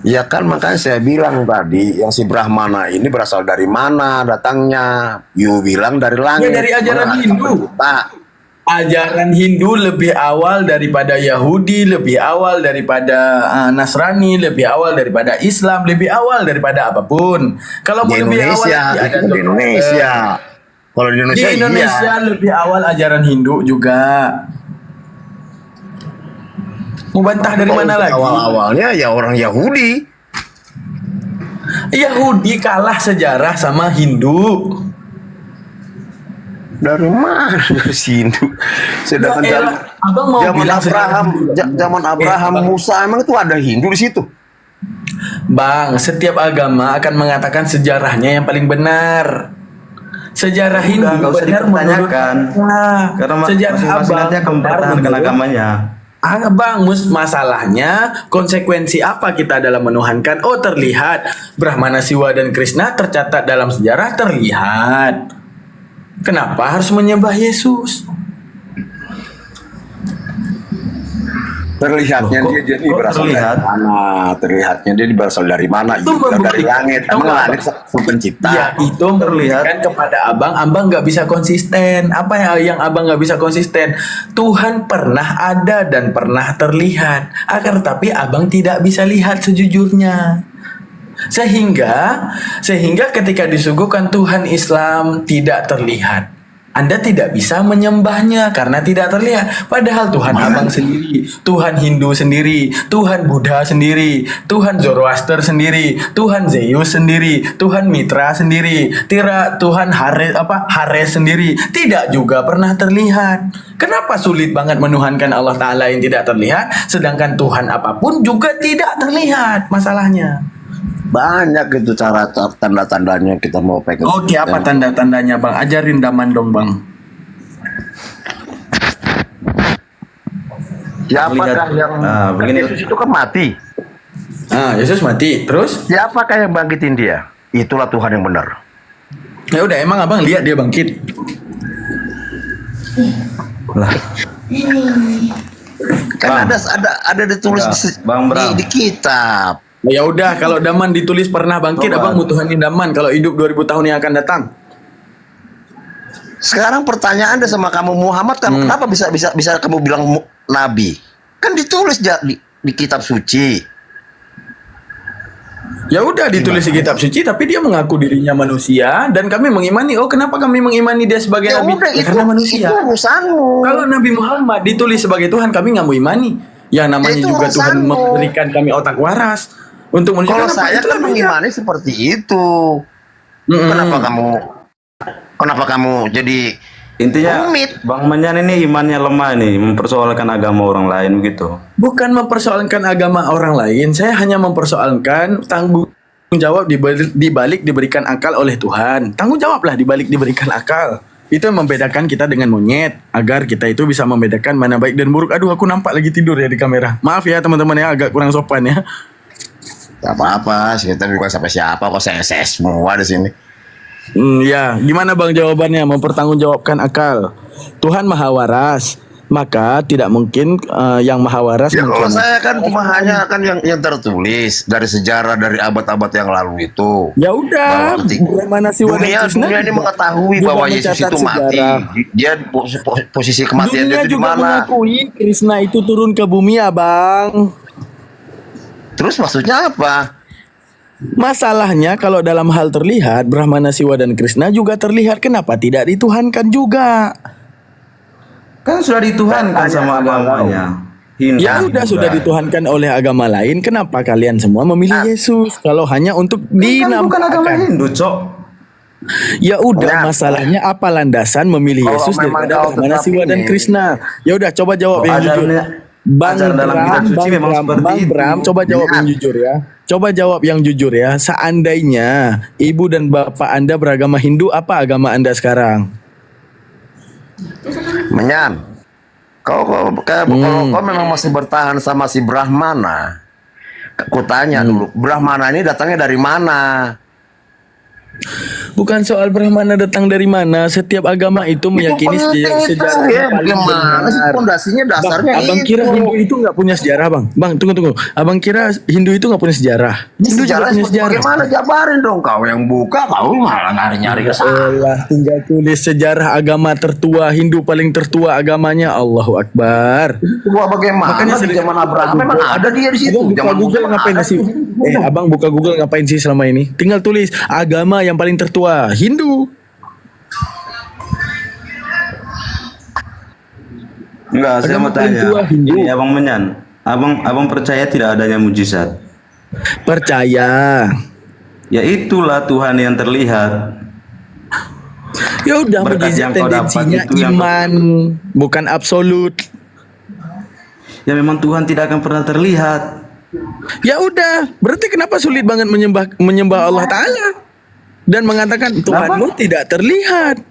Ya kan makanya saya bilang tadi yang si Brahmana ini berasal dari mana datangnya? You bilang dari langit. Ya, dari ajaran Mana Hindu. Pencipta. Ajaran Hindu lebih awal daripada Yahudi, lebih awal daripada Nasrani, lebih awal daripada Islam, lebih awal daripada apapun. Kalau Di mau lebih awal Indonesia, lagi ada itu di Indonesia. Kalau di Di Indonesia, Indonesia iya. lebih awal ajaran Hindu juga. Mau bantah dari Kalau mana lagi? Awal-awalnya ya orang Yahudi. Yahudi kalah sejarah sama Hindu. Dari mana si Hindu? Sedangkan Ya elah, abang mau zaman bilang Abraham, sejarah Hindu. zaman Abraham, Abang. Musa emang itu ada Hindu di situ. Bang, setiap agama akan mengatakan sejarahnya yang paling benar. Sejarah Hindu Udah, nggak usah benar menurut dipertanyakan. Nah, Karena sejarah masing-masing abang nanti akan benar mempertahankan menurut agamanya. Bang, masalahnya konsekuensi apa kita dalam menuhankan? Oh terlihat Brahmana, Siwa dan Krishna tercatat dalam sejarah terlihat. Kenapa harus menyembah Yesus? Terlihatnya Loh, dia kok berasal terlihat? dari mana? Terlihatnya dia berasal dari mana? Itu Itu dari membuktikan. langit. Tahu Emang nggak, langit sang pencipta. Ya itu membuktikan kepada abang nggak bisa konsisten. Apa yang abang nggak bisa konsisten? Tuhan pernah ada dan pernah terlihat. Akan tetapi abang tidak bisa lihat sejujurnya. Sehingga ketika disuguhkan Tuhan Islam tidak terlihat. Anda tidak bisa menyembahnya karena tidak terlihat. Padahal Tuhan abang sendiri, Tuhan Hindu sendiri, Tuhan Buddha sendiri, Tuhan Zoroaster sendiri, Tuhan Zeus sendiri, Tuhan Mitra sendiri, Tuhan Hares sendiri, tidak juga pernah terlihat. Kenapa sulit banget menuhankan Allah Ta'ala yang tidak terlihat, sedangkan Tuhan apapun juga tidak terlihat masalahnya? Banyak itu cara tanda-tandanya kita mau pegang. Oke, apa tanda-tandanya bang? Ajarin Daman dong bang. Siapakah Lihat, yang begini. Yesus itu kan mati? Yesus mati, terus? Siapakah yang bangkitin dia? Itulah Tuhan yang benar. Ya udah, emang abang lihat dia bangkit? Lah, Kan Bang. ada ditulis Enggak, Bang Bram. di kitab. Ya udah, kalau Daman ditulis pernah bangkit, Coba. abang mutuhanin Daman kalau hidup 2000 tahun yang akan datang. Sekarang pertanyaan deh sama kamu Muhammad, kenapa bisa kamu bilang nabi? Kan ditulis di kitab suci. Ya udah ditulis di kitab suci, tapi dia mengaku dirinya manusia dan kami mengimani. Oh, kenapa kami mengimani dia sebagai Ya nabi? udah, Ya, karena manusia. itu urusanmu. Kalau Nabi Muhammad ditulis sebagai Tuhan, kami nggak mau imani. Ya namanya Ya, itu juga Tuhan urusanmu. memberikan kami otak waras untuk menunjukkan Kalau apa saya itu kan beda. mengimani seperti itu. Kenapa kamu jadi intinya rumit? Bang Menyan ini imannya lemah nih, mempersoalkan agama orang lain begitu. Bukan mempersoalkan agama orang lain, saya hanya mempersoalkan tanggung jawab di balik diberikan akal oleh Tuhan. Tanggung jawablah di balik diberikan akal. Itu yang membedakan kita dengan monyet, agar kita itu bisa membedakan mana baik dan buruk. Aduh, aku nampak lagi tidur ya di kamera. Maaf ya teman-teman ya, agak kurang sopan ya. Gak apa-apa, kita bukan siapa-siapa kok, saya semua di sini. Ya, gimana Bang jawabannya? Mempertanggungjawabkan akal. Tuhan maha waras, maka tidak mungkin yang maha waras Ya kalau mungkin. saya kan cuma hanya kan yang tertulis dari sejarah dari abad-abad yang lalu itu. Ya udah, Bahwa bagaimana sih dunia ini mengetahui juga bahwa Yesus mencatat itu mati. sejarah. Dia posisi kematian Dunia dia itu di juga mana? mengakui Krishna itu turun ke bumi, Abang. Terus maksudnya apa? Masalahnya kalau dalam hal terlihat, Brahmana, Siwa, dan Krishna juga terlihat. Kenapa tidak dituhankan juga? Kan sudah dituhankan sama agamanya. Ya udah sudah dituhankan oleh agama lain. Kenapa kalian semua memilih Yesus? Kalau hanya untuk Kan bukan agama dinamakan. Hindu, Cok. Ya udah, masalahnya apa landasan memilih Kalau Yesus memang daripada kau Brahmana, tetap Siwa, dan ini- Krishna? Ya udah, coba jawab yang jujur. Ajaran dalam kitab suci memang seperti Bang itu. Bram, coba jawab yang jujur ya. Coba jawab yang jujur ya. Seandainya ibu dan bapak Anda beragama Hindu, apa agama Anda sekarang? Menyan. Kalau kau memang masih bertahan sama si Brahmana, aku tanya dulu, Brahmana ini datangnya dari mana? Bukan soal Brahmana datang dari mana. Setiap agama itu meyakini sejarah ya, yang paling bagaimana sih benar. pondasinya dasarnya Abang itu. kira Hindu itu nggak punya sejarah, Bang? Bang, tunggu. Abang kira Hindu itu nggak punya sejarah? Hindu juga Sejarah punya seperti sejarah. bagaimana? Jabarin dong, kau yang buka, kau malah nyari-nyari ke sana. Elah, tinggal tulis sejarah agama tertua, Hindu paling tertua agamanya. Allahu Akbar. Gua bagaimana Makanya di sering- zaman Abraham memang ada dia di situ. Abang buka Zaman Google Musa ngapain ada. sih? Abang buka Google ngapain sih selama ini? Tinggal tulis agama yang paling tertua, Hindu. Enggak, saya Agama mau paling tanya. tua Hindu. Ini Abang Menyan. Abang percaya tidak adanya mujizat? Percaya. Ya itulah Tuhan yang terlihat. Ya udah, Berkat mujizat yang kau dapat tendensinya itu yang iman, bukan absolut. Ya memang Tuhan tidak akan pernah terlihat. Ya udah, berarti kenapa sulit banget menyembah Allah Ta'ala dan mengatakan Tuhanmu tidak terlihat?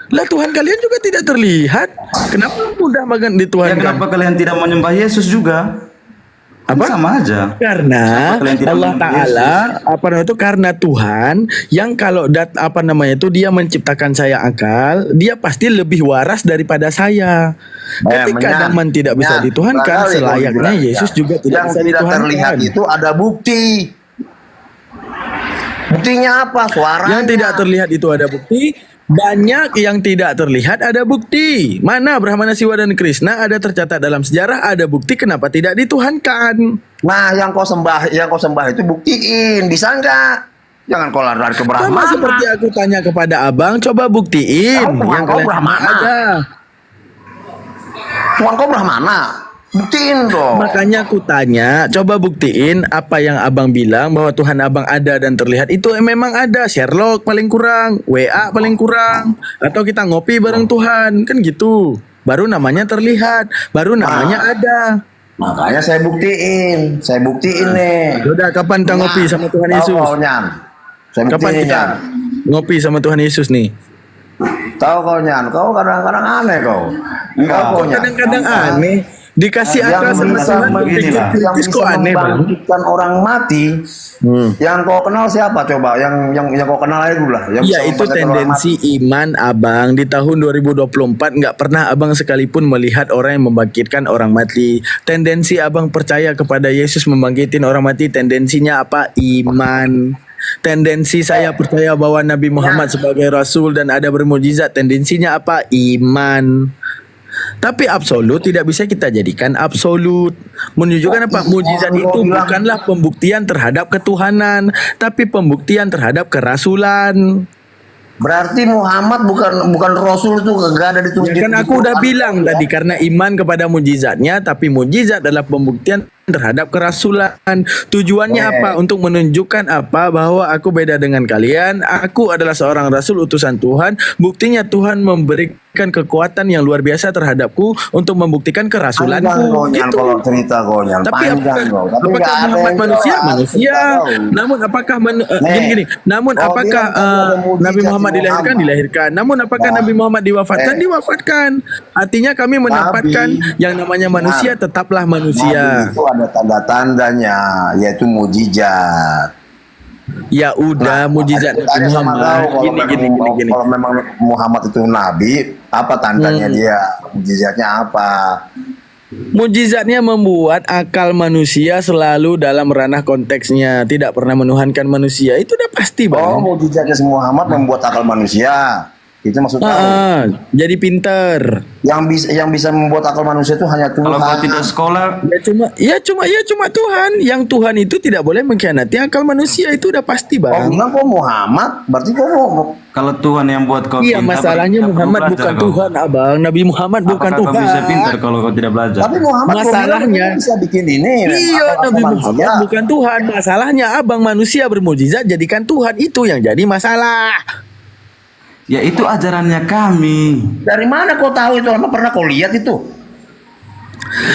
Lah Tuhan kalian juga tidak terlihat. Kenapa mudah banget Ya dituhankan? kenapa kalian tidak menyembah Yesus juga? Kan Apa? sama aja. Karena Kenapa kalian tidak Allah menyembah Ta'ala apa namanya itu, karena Tuhan yang kalau dia menciptakan saya akal, dia pasti lebih waras daripada saya. Ketika Daman tidak bisa dituhankan, selayaknya Yesus juga tidak yang bisa tidak dituhankan. terlihat itu ada bukti. Buktinya apa? Suaranya. Yang tidak terlihat itu ada bukti. Banyak yang tidak terlihat ada bukti. Mana Brahmana, Siwa, dan Krishna ada tercatat dalam sejarah, ada bukti, kenapa tidak dituhankan? Nah, yang kau sembah itu buktiin, bisa enggak? Jangan kau lari ke Sama Brahmana. seperti aku tanya kepada abang, coba buktiin. Tahu, Yang kau kalian Brahmana. ada. Tuhan kau Brahmana. Buktiin dong. Makanya aku tanya, coba buktiin apa yang abang bilang bahwa Tuhan abang ada dan terlihat itu memang ada. Sherlock paling kurang, WA paling kurang, atau kita ngopi bareng Tuhan, kan gitu. Baru namanya terlihat, baru namanya ada. Makanya saya buktiin nih. Udah, kapan kita ngopi sama Tuhan Tahu Yesus? kau, Nyan. Saya Kapan buktiin, kita Nyan. ngopi sama Tuhan Yesus nih? Tahu kau, Nyan. Kau kadang-kadang aneh kau. Tahu kau, Nyan. Kadang-kadang aneh. Dikasih akal sama Tuhan berpikir yang kritis bisa kok aneh, Bang. membangkitkan orang mati. Yang kau kenal siapa coba? Yang kau kenal aja dulu lah. Yang Ya bisa itu membangkitkan orang tendensi iman abang. Di tahun 2024 nggak pernah abang sekalipun melihat orang yang membangkitkan orang mati. Tendensi abang percaya kepada Yesus membangkitin orang mati, tendensinya apa? Iman. Tendensi saya percaya bahwa Nabi Muhammad sebagai Rasul dan ada bermujizat, tendensinya apa? Iman. Tapi absolut tidak bisa kita jadikan absolut. Menunjukkan apa? Mujizat itu bukanlah pembuktian terhadap ketuhanan, tapi pembuktian terhadap kerasulan. Berarti Muhammad bukan Rasul itu enggak ada ditulis. Ya kan aku udah bilang tadi, karena iman kepada mujizatnya, tapi mujizat adalah pembuktian terhadap kerasulan. Tujuannya apa? Untuk menunjukkan apa? Bahwa aku beda dengan kalian. Aku adalah seorang rasul utusan Tuhan. Buktinya Tuhan memberikan kekuatan yang luar biasa terhadapku untuk membuktikan kerasulanku. Gitu. Kalau cerita kau Nyan. Tapi Panjang kau. Tapi apakah nggak ada Muhammad yang manusia? jelas. Manusia. Tahu. Namun apakah Nih, gini. Namun kau apakah bilang kalau ada mujizat Nabi Muhammad si dilahirkan? Muhammad. Dilahirkan. Namun apakah Nah. Nabi Muhammad diwafatkan? Diwafatkan. Artinya kami mendapatkan yang namanya manusia tetaplah manusia. Nabi itu ada tanda-tandanya, yaitu mujizat. Ya udah, mujizat Nah, tanya sama kau, Muhammad. Gini. kalau memang Muhammad itu nabi, apa tandanya dia? Mujizatnya apa? Mujizatnya membuat akal manusia selalu dalam ranah konteksnya, tidak pernah menuhankan manusia. Itu udah pasti, Oh, Bang. mujizatnya Muhammad membuat akal manusia. Itu maksud kau. Jadi pinter. Yang bisa membuat akal manusia itu hanya Tuhan. Kalau kau tidak sekolah, Ya cuma Tuhan. Yang Tuhan itu tidak boleh mengkhianati akal manusia, itu udah pasti, Oh, Bang. bilang kau Muhammad, berarti kau mau kalau Tuhan yang buat kau Iya, pintar, masalahnya tidak perlu Muhammad belajar bukan kau. Tuhan, Abang. Nabi Muhammad bukan Apakah kau Tuhan. bisa pintar kalau kau tidak belajar? Tapi Muhammad kau bilang Masalahnya, kau bisa bikin ini. iya, akal Nabi manusia. Muhammad bukan Tuhan. Masalahnya Abang manusia bermujizat jadikan Tuhan, itu yang jadi masalah. Ya itu ajarannya kami. Dari mana kau tahu itu? Apa pernah kau lihat itu?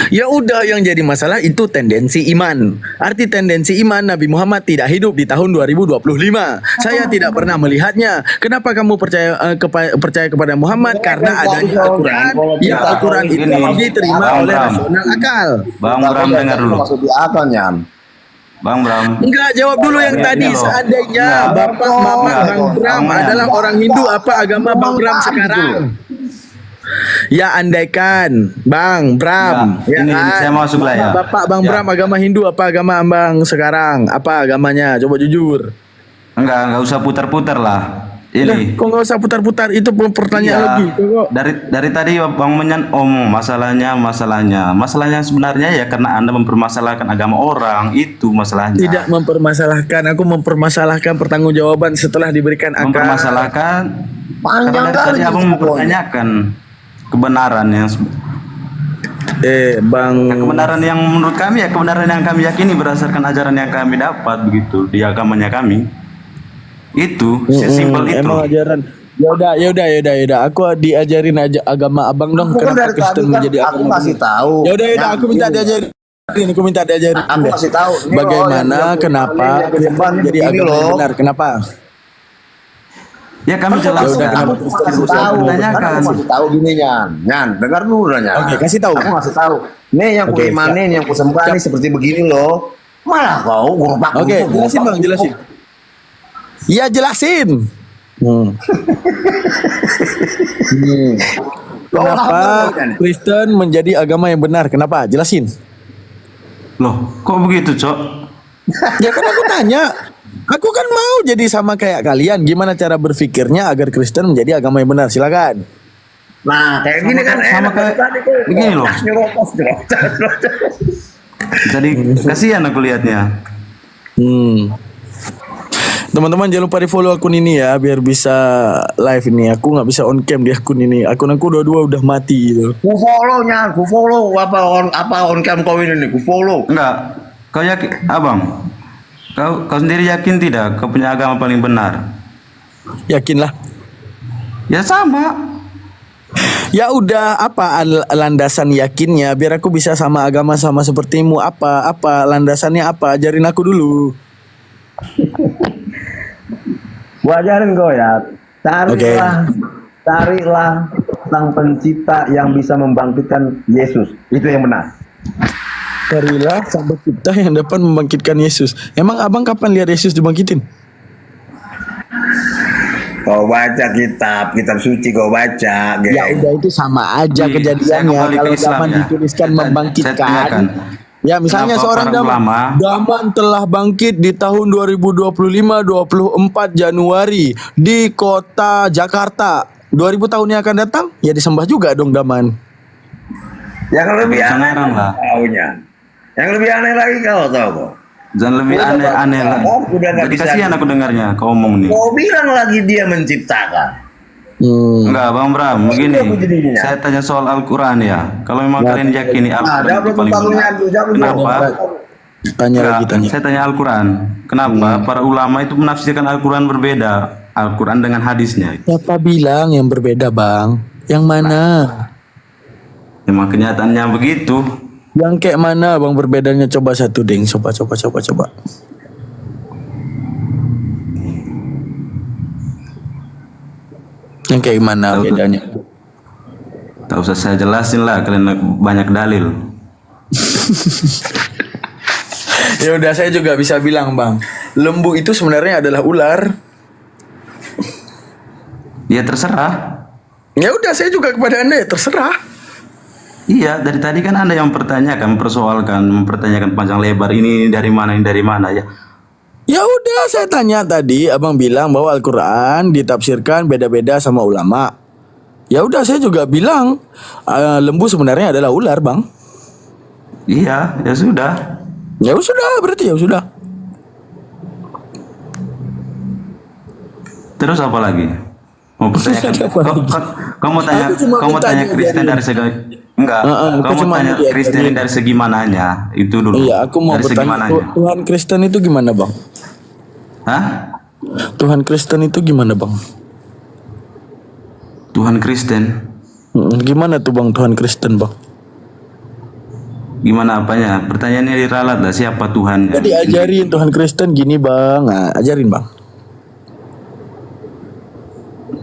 Ya udah, yang jadi masalah itu tendensi iman. Arti tendensi iman, Nabi Muhammad tidak hidup di tahun 2025. Saya tidak pernah melihatnya. Kenapa kamu percaya kepada Muhammad? Karena adanya Al-Quran. Ya, Al-Quran itu diterima Bang oleh Bram. rasional akal. Bang Bram dengar dulu. Masuk di akalnya. Bang Bram. Enggak, jawab dulu yang tadi. loh. Seandainya Bapak Mama Bang Bram adalah orang Hindu, apa agama Bang Bram sekarang? Ya andaikan Bang Bram, Ya, ini saya masuk lah ya. Bapak Bang Ya. Bram agama Hindu, apa agama Abang sekarang? Apa agamanya? Coba jujur. Enggak usah putar-putar lah. Ini. Kok nggak usah putar-putar, itu pertanyaan Iya. lagi. Kok Dari tadi Bang Menyan masalahnya sebenarnya ya karena Anda mempermasalahkan agama orang, itu masalahnya. tidak mempermasalahkan, aku mempermasalahkan pertanggungjawaban setelah diberikan akal. Mempermasalahkan Panjang karena dari tadi kali Abang itu mempertanyakan kebenaran yang Bang, kebenaran yang menurut kami ya kebenaran yang kami yakini berdasarkan ajaran yang kami dapat begitu di agamanya kami. Itu sesimpel itu. emang ajaran. Ya udah. Aku diajarin aja agama Abang dong. Aku kan Kenapa dari Kristen tadi kan menjadi aku agama? kasih tahu. Ya udah, Yang aku minta ini. diajarin. Aku minta diajarin. Aku kasih tahu. Ini loh, Bagaimana, yang kenapa yang Kristen menjadi begini agama yang loh. benar? Kenapa? Ya kami Ya udah, jelaskan. kenapa Aku Kristen kasih berusaha tahu, kan menanyakan. aku kasih tahu gini Nyan, dengar dulu Nyan. Oke, kasih tahu. Aku kasih tahu. Nih yang Oke, kuimanin, yang kusembah nih seperti begini loh. Malah kau gurupak. Oke, jelasin Bang, jelasin. Ya jelasin. Kenapa Kristen menjadi agama yang benar? Kenapa? Jelasin. Loh, kok begitu, Cok? Ya kan aku tanya. Aku kan mau jadi sama kayak kalian. Gimana cara berpikirnya agar Kristen menjadi agama yang benar? Silakan. Nah, kayak gini kan sama enak kayak tadi tuh. begini loh. Nyerocos. Jadi kasihan aku lihatnya. Teman-teman jangan lupa di follow akun ini ya, biar bisa live ini. Aku nggak bisa on cam di akun ini. Akun aku dua-dua udah mati gitu. Ku follow Nyan, ku follow apa on cam kau ini nih, ku follow. Enggak. Kau yakin, Abang? Kau sendiri yakin tidak kau punya agama paling benar? Yakinlah. Ya sama. Ya udah, apa landasan yakinnya? Biar aku bisa sama agama sama sepertimu. Apa landasannya apa? Ajarin aku dulu. Gua ajarin kau ya. Carilah sang pencipta yang bisa membangkitkan Yesus. Itu yang benar. Carilah sang pencipta yang dapat membangkitkan Yesus. Emang abang kapan lihat Yesus dibangkitin? Kau baca kitab suci kau baca. Ya udah, itu sama aja Saya kejadiannya. kembali ke Kalau Islam zaman ya. dituliskan Saya membangkitkan. tanyakan. Ya misalnya Kenapa seorang para ulama- Daman telah bangkit di tahun 2025-24 Januari di kota Jakarta. 2000 tahun yang akan datang ya disembah juga dong Daman. Yang lebih Jangan aneh ngarang lah. taunya. Yang lebih aneh lagi kau tahu kok. Jangan lebih aneh-aneh lah. Udah nggak Jadi bisa. kasihan aku dengarnya kau omong nih. Kau bilang lagi dia menciptakan. Enggak, Bang Bram, begini. Itu jadinya. Saya tanya soal Al-Quran ya. Kalau memang kalian yakini Al-Quran jawab itu paling dulu, benar, jawab dulu. kenapa? Tanya lagi Enggak, tanya. saya tanya Al-Quran. Kenapa para ulama itu menafsirkan Al-Quran berbeda? Al-Quran dengan hadisnya. Siapa bilang yang berbeda bang? Yang mana? Memang kenyataannya begitu. Yang kayak mana bang berbedanya? Coba satu ding. Coba. Yang kayak mana Tahu tuh. bedanya? Tak usah saya jelasin lah, kalian banyak dalil. Ya udah, saya juga bisa bilang bang. lembu itu sebenarnya adalah ular? Ya terserah. Ya udah, saya juga kepada Anda ya terserah. Iya, dari tadi kan Anda yang mempertanyakan panjang lebar ini dari mana ya. Ya udah, saya tanya tadi, Abang bilang bahwa Al-Quran ditafsirkan beda-beda sama ulama. Ya udah, saya juga bilang lembu sebenarnya adalah ular, Bang. Iya, ya sudah. Ya sudah, berarti ya sudah. Terus apa lagi? Mau pertanyakan? Apa lagi? Kamu tanya, Aku cuma kamu minta tanya dia Kristen ajarin. dari segi enggak? aku Kamu cuma tanya mau dia Kristen ajarin. dari segi mananya? Itu dulu. Iya, aku mau dari segi bertanya, mananya? Tuhan Kristen itu gimana, Bang? Hah? Tuhan Kristen itu gimana, Bang? Tuhan Kristen? Gimana tuh, Bang, Tuhan Kristen, Bang? Gimana apanya? Pertanyaannya diralat lah, siapa Tuhan? Jadi ajarin Tuhan Kristen gini, Bang. Nah, ajarin, Bang.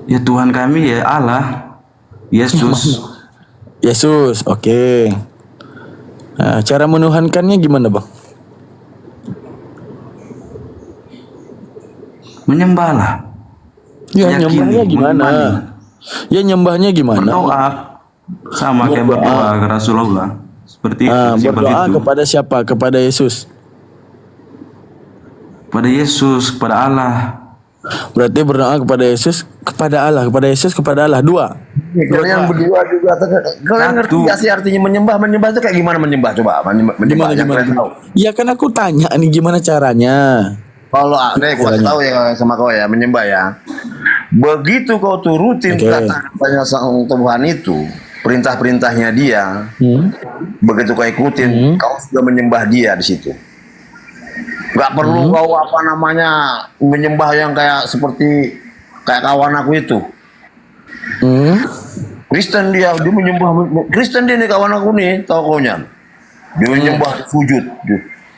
Ya Tuhan kami ya Allah, Yesus. Yesus, oke. Nah, cara menuhankannya gimana, Bang? Menyembahlah. Ya, Yakini, nyembahnya gimana? mengimani. Ya, nyembahnya gimana? Berdoa sama kayak berdoa ke Rasulullah. Seperti itu, simpel berdoa itu. kepada siapa? Kepada Yesus. Kepada Yesus, kepada Allah. Berarti berdoa kepada Yesus, kepada Allah, kepada Yesus, kepada Allah. Dua. Kalian berdua juga, kalian ngerti Satu. gak sih artinya menyembah? Menyembah itu kayak gimana menyembah? Coba menyembah yang kalian tahu. Ya kan aku tanya nih gimana caranya. Kalau nih gua kasih tahu ya sama kau ya, menyembah ya. Begitu kau turutin Oke. kata-katanya sang Tuhan itu, perintah-perintahnya dia, begitu kau ikutin, kau sudah menyembah dia di situ. Gak perlu kau apa namanya menyembah yang kayak seperti kayak kawan aku itu. Kristen dia menyembah Kristen dia nih kawan aku nih, tahu kau nya. Dia menyembah sujud.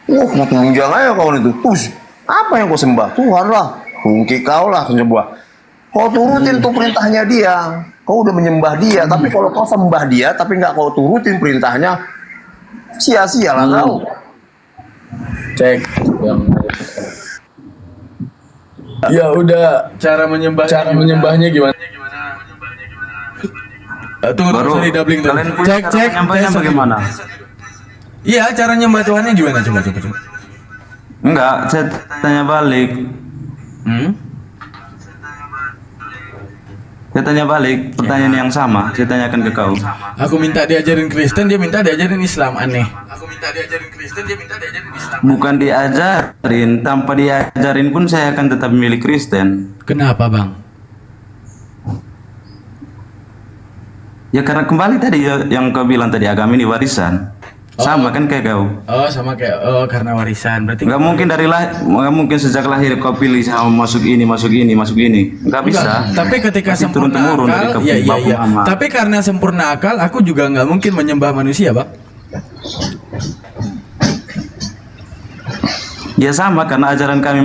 Mau tunjang aja kawan itu. Terus apa yang kau sembah? Tuhan lah. Mungkin kau lah menyembah. Kau turutin tuh perintahnya dia, kau udah menyembah dia. Tapi kalau kau sembah dia, tapi nggak kau turutin perintahnya, sia-sia lah kau. Cek. Ya udah, cara menyembahnya gimana? Tunggu, Baru sorry, doubling dulu. kalian punya cara menyembahnya sorry. bagaimana? Iya, cara nyembah Tuhannya gimana? Coba. Enggak, saya tanya balik. Saya tanya balik, pertanyaan yang sama, saya tanyakan ke kau. Aku minta diajarin Kristen, dia minta diajarin Islam. Aneh. Aku minta diajarin Kristen, dia minta diajarin Islam. Bukan diajarin, tanpa diajarin pun saya akan tetap memilih Kristen. Kenapa, Bang? Ya karena kembali tadi yang kau bilang tadi, agama ini warisan. Sama kan kayak kau. Oh, sama kayak karena warisan. Berarti Nggak mungkin nggak mungkin sejak lahir kau pilih sama masuk ini. Nggak bisa. Tapi ketika Pasti sempurna turun-temurun dari akal, bapak iya. mama. Tapi karena sempurna akal, aku juga nggak mungkin menyembah manusia, Bang. Ya sama, karena ajaran kami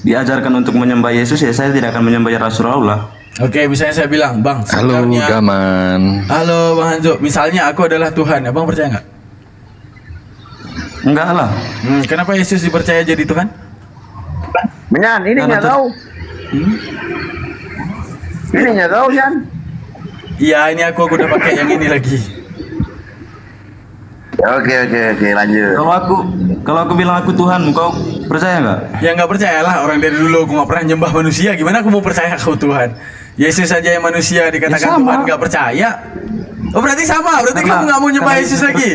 diajarkan untuk menyembah Yesus, ya saya tidak akan menyembah Rasulullah. Oke, misalnya saya bilang, Bang, Halo sebenarnya- Gaman. Halo, Bang Hanzo. Misalnya aku adalah Tuhan, Abang percaya nggak? Enggak lah. Kenapa Yesus dipercaya jadi Tuhan? Menyan, ini Karena nggak tahu. Ini nggak tahu Yan. Iya, ini aku udah pakai yang ini lagi. Oke, lanjut. Kalau aku bilang aku Tuhan, kau percaya nggak? Ya nggak percaya lah, orang dari dulu aku nggak pernah nyembah manusia. Gimana aku mau percaya kau Tuhan? Yesus saja yang manusia dikatakan Ya, sama. Tuhan nggak percaya. Oh berarti sama, berarti Karena- kamu nggak mau nyembah karena Yesus Yesus lagi?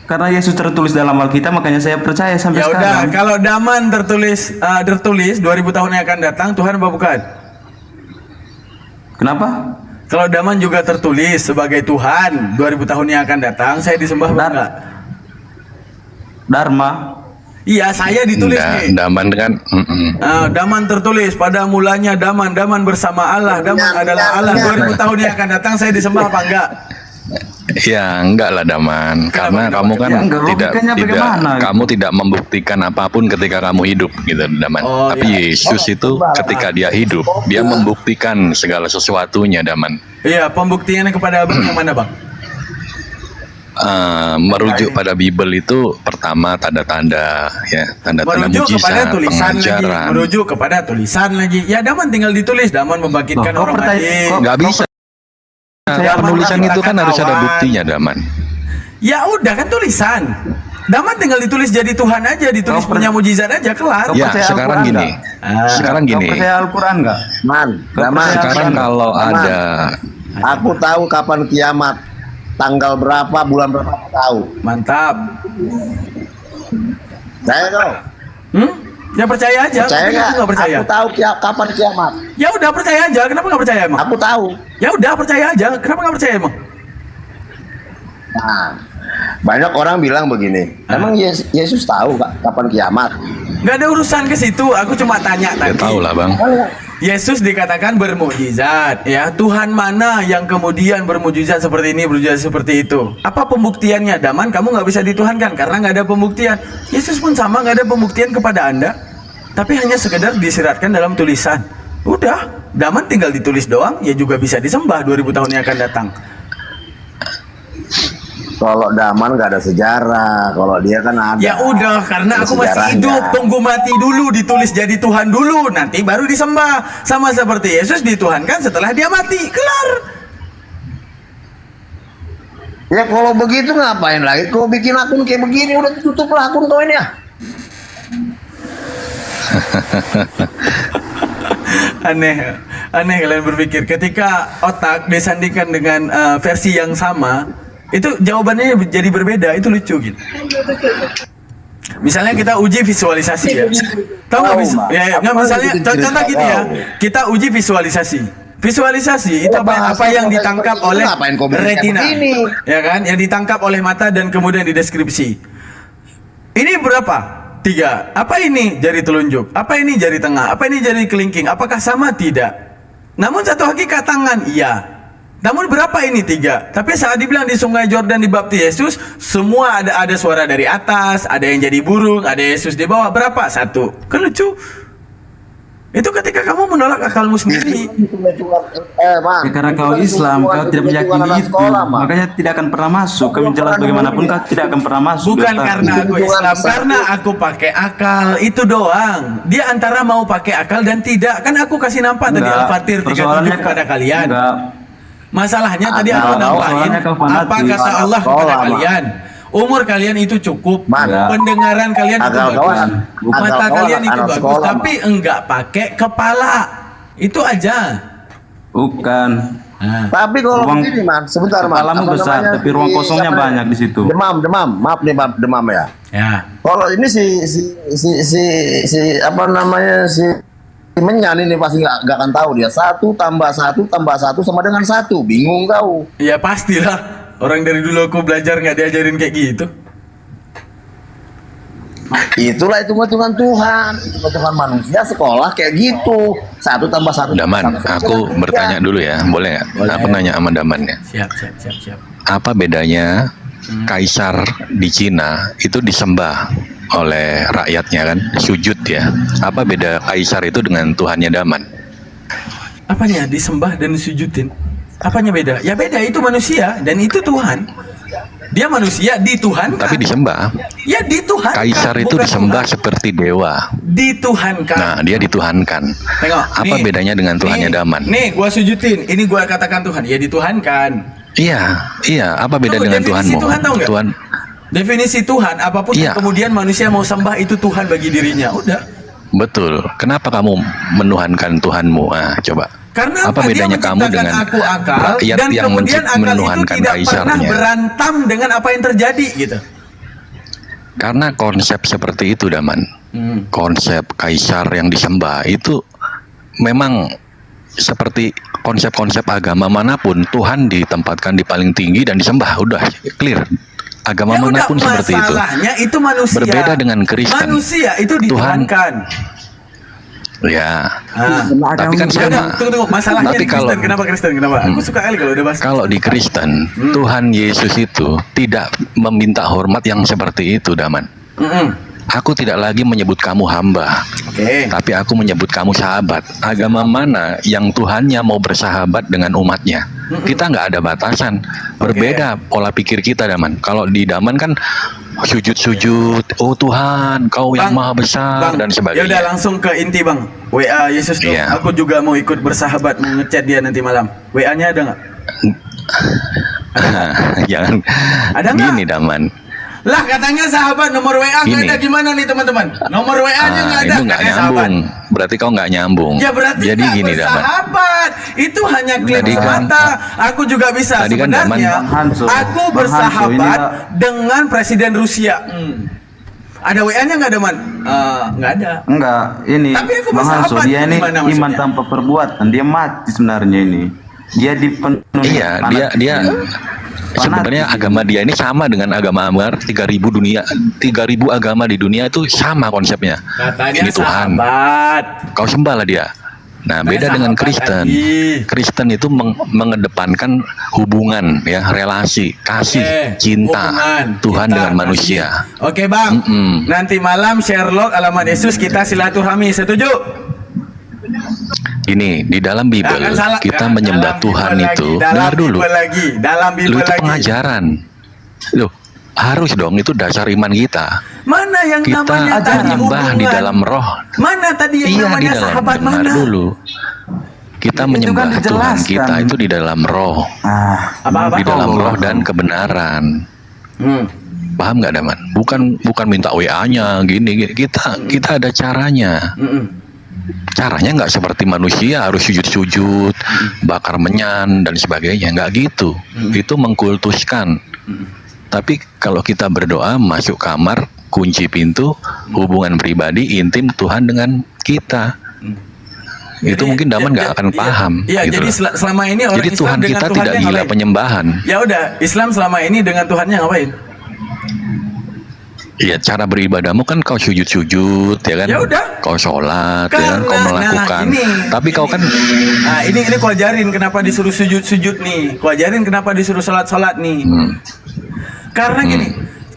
Karena Yesus tertulis dalam Alkitab, makanya saya percaya sampai Ya udah, sekarang. kalau Daman tertulis 2000 tahun yang akan datang, Tuhan apa bukan? Kenapa? Kalau Daman juga tertulis sebagai Tuhan 2000 tahun yang akan datang, saya disembah apa enggak? Dharma. Iya, saya ditulis nih. Daman kan. Daman tertulis pada mulanya Daman bersama Allah, Daman adalah Allah. 2000 tahun yang akan datang saya disembah apa enggak? Ya enggak lah Daman, karena kamu kan Ya, enggak, tidak logikanya bagaimana? kamu tidak membuktikan apapun ketika kamu hidup gitu Daman. Oh, Tapi ya. Yesus itu ketika dia hidup, dia membuktikan segala sesuatunya Daman. Iya, pembuktiannya kepada Abang yang mana, Bang? merujuk pada Bible itu pertama tanda-tanda ya, tanda-tanda Merujuk kepada mujizat, tulisan lagi, pengajaran. merujuk kepada tulisan lagi. Ya Daman tinggal ditulis, Daman membangkitkan Loh, kok orang pertanyaan- mati. kok- Nggak bisa. Daman Penulisan itu kan harus ada awan. buktinya, Daman. Ya udah kan tulisan. Daman tinggal ditulis jadi Tuhan aja, ditulis punya mujizat aja kelar. Kau Ya, percaya sekarang Al-Quran gini. Sekarang Kau gini. percaya Al-Quran nggak? Man, Daman. Sekarang kalau Daman. ada Aku tahu kapan kiamat. Tanggal berapa, bulan berapa aku tahu. Mantap. Saya tahu. Ya percaya aja. Percaya Tapi nggak? aku nggak percaya. Aku tahu kapan kiamat. Ya udah percaya aja. Kenapa nggak percaya emang? Aku tahu. Ya udah percaya aja. Kenapa nggak percaya emang? Nah, banyak orang bilang begini. Emang Yesus tahu kapan kiamat? Nggak ada urusan ke situ. Aku cuma tanya ya tadi. tahu lah, Bang. Yesus dikatakan bermukjizat, ya. Tuhan mana yang kemudian bermukjizat seperti ini, bermukjizat seperti itu? Apa pembuktiannya? Daman, kamu nggak bisa dituhankan karena nggak ada pembuktian. Yesus pun sama, nggak ada pembuktian kepada Anda, tapi hanya sekedar disiratkan dalam tulisan. Udah, Daman tinggal ditulis doang, ya juga bisa disembah 2000 tahun yang akan datang. Kalau Daman nggak ada sejarah, kalau dia kan ada. Ya udah, karena Ada aku masih sejarahnya. hidup, tunggu mati dulu, ditulis jadi Tuhan dulu, nanti baru disembah. Sama seperti Yesus dituhankan setelah dia mati, kelar. Ya kalau begitu ngapain lagi? Kau bikin akun kayak begini, udah tutuplah akun kau ini ya. Aneh kalian berpikir ketika otak disandingkan dengan versi yang sama, itu jawabannya jadi berbeda. Itu lucu gitu. Misalnya kita uji visualisasi ya. Tahu nggak nggak misalnya contoh gini ya. Kita uji visualisasi. Visualisasi itu apa yang ditangkap oleh retina, ya kan? Yang ditangkap oleh mata dan kemudian dideskripsi. Ini berapa? 3. Apa ini jari telunjuk? Apa ini jari tengah? Apa ini jari kelingking? Apakah sama? Tidak. Namun satu hakikat tangan, iya. Namun berapa ini 3? Tapi saat dibilang di Sungai Jordan dibaptis Yesus, semua ada suara dari atas, ada yang jadi burung, ada Yesus di bawah. Berapa? 1. Kan lucu. Itu ketika kamu menolak akalmu sendiri. Man. Ya, karena kau Islam, kau tidak meyakini itu, makanya tidak akan pernah masuk. Kami jelas bagaimanapun kau tidak akan pernah masuk. Bukan karena aku Islam, karena aku pakai akal, itu doang. Dia antara mau pakai akal dan tidak. Kan aku kasih nampak tadi Enggak, Al-Fatir 37 persoalannya kepada kalian. Enggak. Masalahnya tadi aku nampain apa kata Allah kepada kalian. Umur kalian itu cukup, Mana? pendengaran kalian itu Akal bagus, kawan, mata akal kalian kawan, itu anak bagus, sekolah, tapi enggak pakai kepala. Itu aja. Bukan. Tapi kalau Ruang- begini man, sebentar man. Kepalamu Apa besar, namanya, tapi ruang kosongnya siapa banyak di situ. Demam. Maaf nih demam ya. Ya. Kalau ini si apa namanya si Menyan ini pasti nggak akan tahu dia 1 tambah 1 sama dengan 1. Bingung kau. Ya pastilah. Orang dari dulu aku belajar nggak diajarin kayak gitu. Itulah hitungan Tuhan, hitungan manusia sekolah kayak gitu. 1 tambah 1. Daman, aku bertanya dulu ya, boleh nggak? Boleh. Aku nanya sama Daman ya. Siap. Apa bedanya kaisar di Cina itu disembah oleh rakyatnya kan, sujud ya? Apa beda kaisar itu dengan Tuhannya Daman? Apanya disembah dan disujudin? Apanya beda? Ya beda, itu manusia dan itu Tuhan. Dia manusia dituhankan. Tapi disembah. Ya dituhankan. Kaisar itu bukan disembah Tuhan. seperti dewa. Dituhankan. Nah, dia dituhankan. Tengok. Apa bedanya dengan Tuhannya Daman? Nih, gua sujudin. Ini gua katakan Tuhan. Ya dituhankan. Iya. Apa beda dengan Definisi Tuhanmu? Tuhan tahu nggak? Tuhan. Definisi Tuhan, apapun Iya. yang kemudian manusia mau sembah itu Tuhan bagi dirinya. Udah. Betul. Kenapa kamu menuhankan Tuhanmu? Ah, coba. Karena apa bedanya dia kamu menciptakan dengan aku akal rakyat dan yang kemudian akal itu menuhankan tidak pernah kaisarnya? berantam dengan apa yang terjadi gitu. Karena konsep seperti itu, Daman. Konsep kaisar yang disembah itu memang seperti konsep-konsep agama manapun, Tuhan ditempatkan di paling tinggi dan disembah. Udah clear. Agama Ya udah, manapun seperti itu. masalahnya itu manusia. Berbeda dengan Kristen. Manusia itu Tuhan- dituhankan. Ya. Ya Tapi kan udah, sama. tunggu. Masalahnya Tapi di Kristen. kalau- Kenapa Kristen? Kenapa? Aku suka kali kalau udah bahas. Kalau di Kristen, Tuhan Yesus itu tidak meminta hormat yang seperti itu, Daman. Aku tidak lagi menyebut kamu hamba, Oke. tapi aku menyebut kamu sahabat. Agama mana yang Tuhannya mau bersahabat dengan umatnya? Kita nggak ada batasan. Berbeda pola pikir kita, Daman. Kalau di Daman kan sujud-sujud, oh Tuhan, Kau yang maha besar dan ya sebagainya. udah langsung ke inti bang. WA Yesus tuh. Iya. Aku juga mau ikut bersahabat, mau ngechat dia nanti malam. WA-nya ada nggak? Jangan Ada nggak? gini, Daman. Lah katanya sahabat, nomor WA nggak Gini. ada, gimana nih teman-teman? Nomor WA-nya nggak ada, Itu nggak katanya sahabat. nyambung. Berarti kau nggak nyambung. Ya berarti Jadi nggak gini, Daman. bersahabat. Itu hanya klaim Tadi kan- semata. Aku juga bisa Tadi kan sebenarnya. Bang Hanso. Aku Bang Hanso, ini bersahabat nggak- dengan Presiden Rusia. Ada WA-nya nggak ada, Man? Nggak ada. Enggak, ini Tapi aku Bang Hanso, bersahabat, dia ini gimana iman maksudnya? tanpa perbuatan. Dia mati sebenarnya ini. Dia dipenuhi Iya, dia sebenarnya agama dia ini sama dengan agama Amar 3000 dunia. 3000 agama di dunia itu sama konsepnya. Katanya Ini Tuhan. sahabat. Kau sembahlah dia. Nah, beda dengan sahabat Kristen. lagi. Kristen itu mengedepankan hubungan, ya, relasi, kasih, cinta Hubungan, Tuhan cinta, dengan kasih. manusia. Oke bang, Mm-mm. nanti malam Sherlock alamat Yesus kita silaturahmi, setuju? Ini di dalam Bible Jangan salah, kita dalam menyembah Bible Tuhan lagi, itu. dalam Dengar dulu. Bible lagi, dalam Lu Bible itu lagi. pengajaran. Loh, harus dong, itu dasar iman kita. Mana yang Kita namanya tadi menyembah di hubungan? dalam roh. Mana tadi yang Iya, di namanya dalam, sahabat dengar mana? dulu. Kita Itu menyembah kan Tuhan dijelaskan. kita itu di dalam roh. Apa-apa? Di dalam Tolong. roh dan kebenaran. Hmm. Paham nggak, Daman? Bukan minta WA-nya gini. Kita ada caranya. Mm-mm. Caranya nggak seperti manusia harus sujud-sujud, bakar menyan dan sebagainya. Nggak gitu. Itu mengkultuskan. Tapi kalau kita berdoa, masuk kamar, kunci pintu, hubungan pribadi intim Tuhan dengan kita. Itu mungkin Daman nggak akan paham. Iya, gitu jadi loh. selama ini orang Jadi Islam Tuhan dengan kita Tuhannya tidak gila ngapain? penyembahan. Ya udah, Islam selama ini dengan Tuhannya ngapain? Iya, cara beribadahmu kan kau sujud-sujud, ya kan? Ya udah. Kau sholat, ya kan? Kau Karena, melakukan. Tapi kau kan Nah, ini ku ajarin kenapa disuruh sujud-sujud nih. Ku ajarin kenapa disuruh sholat-sholat nih. Karena gini,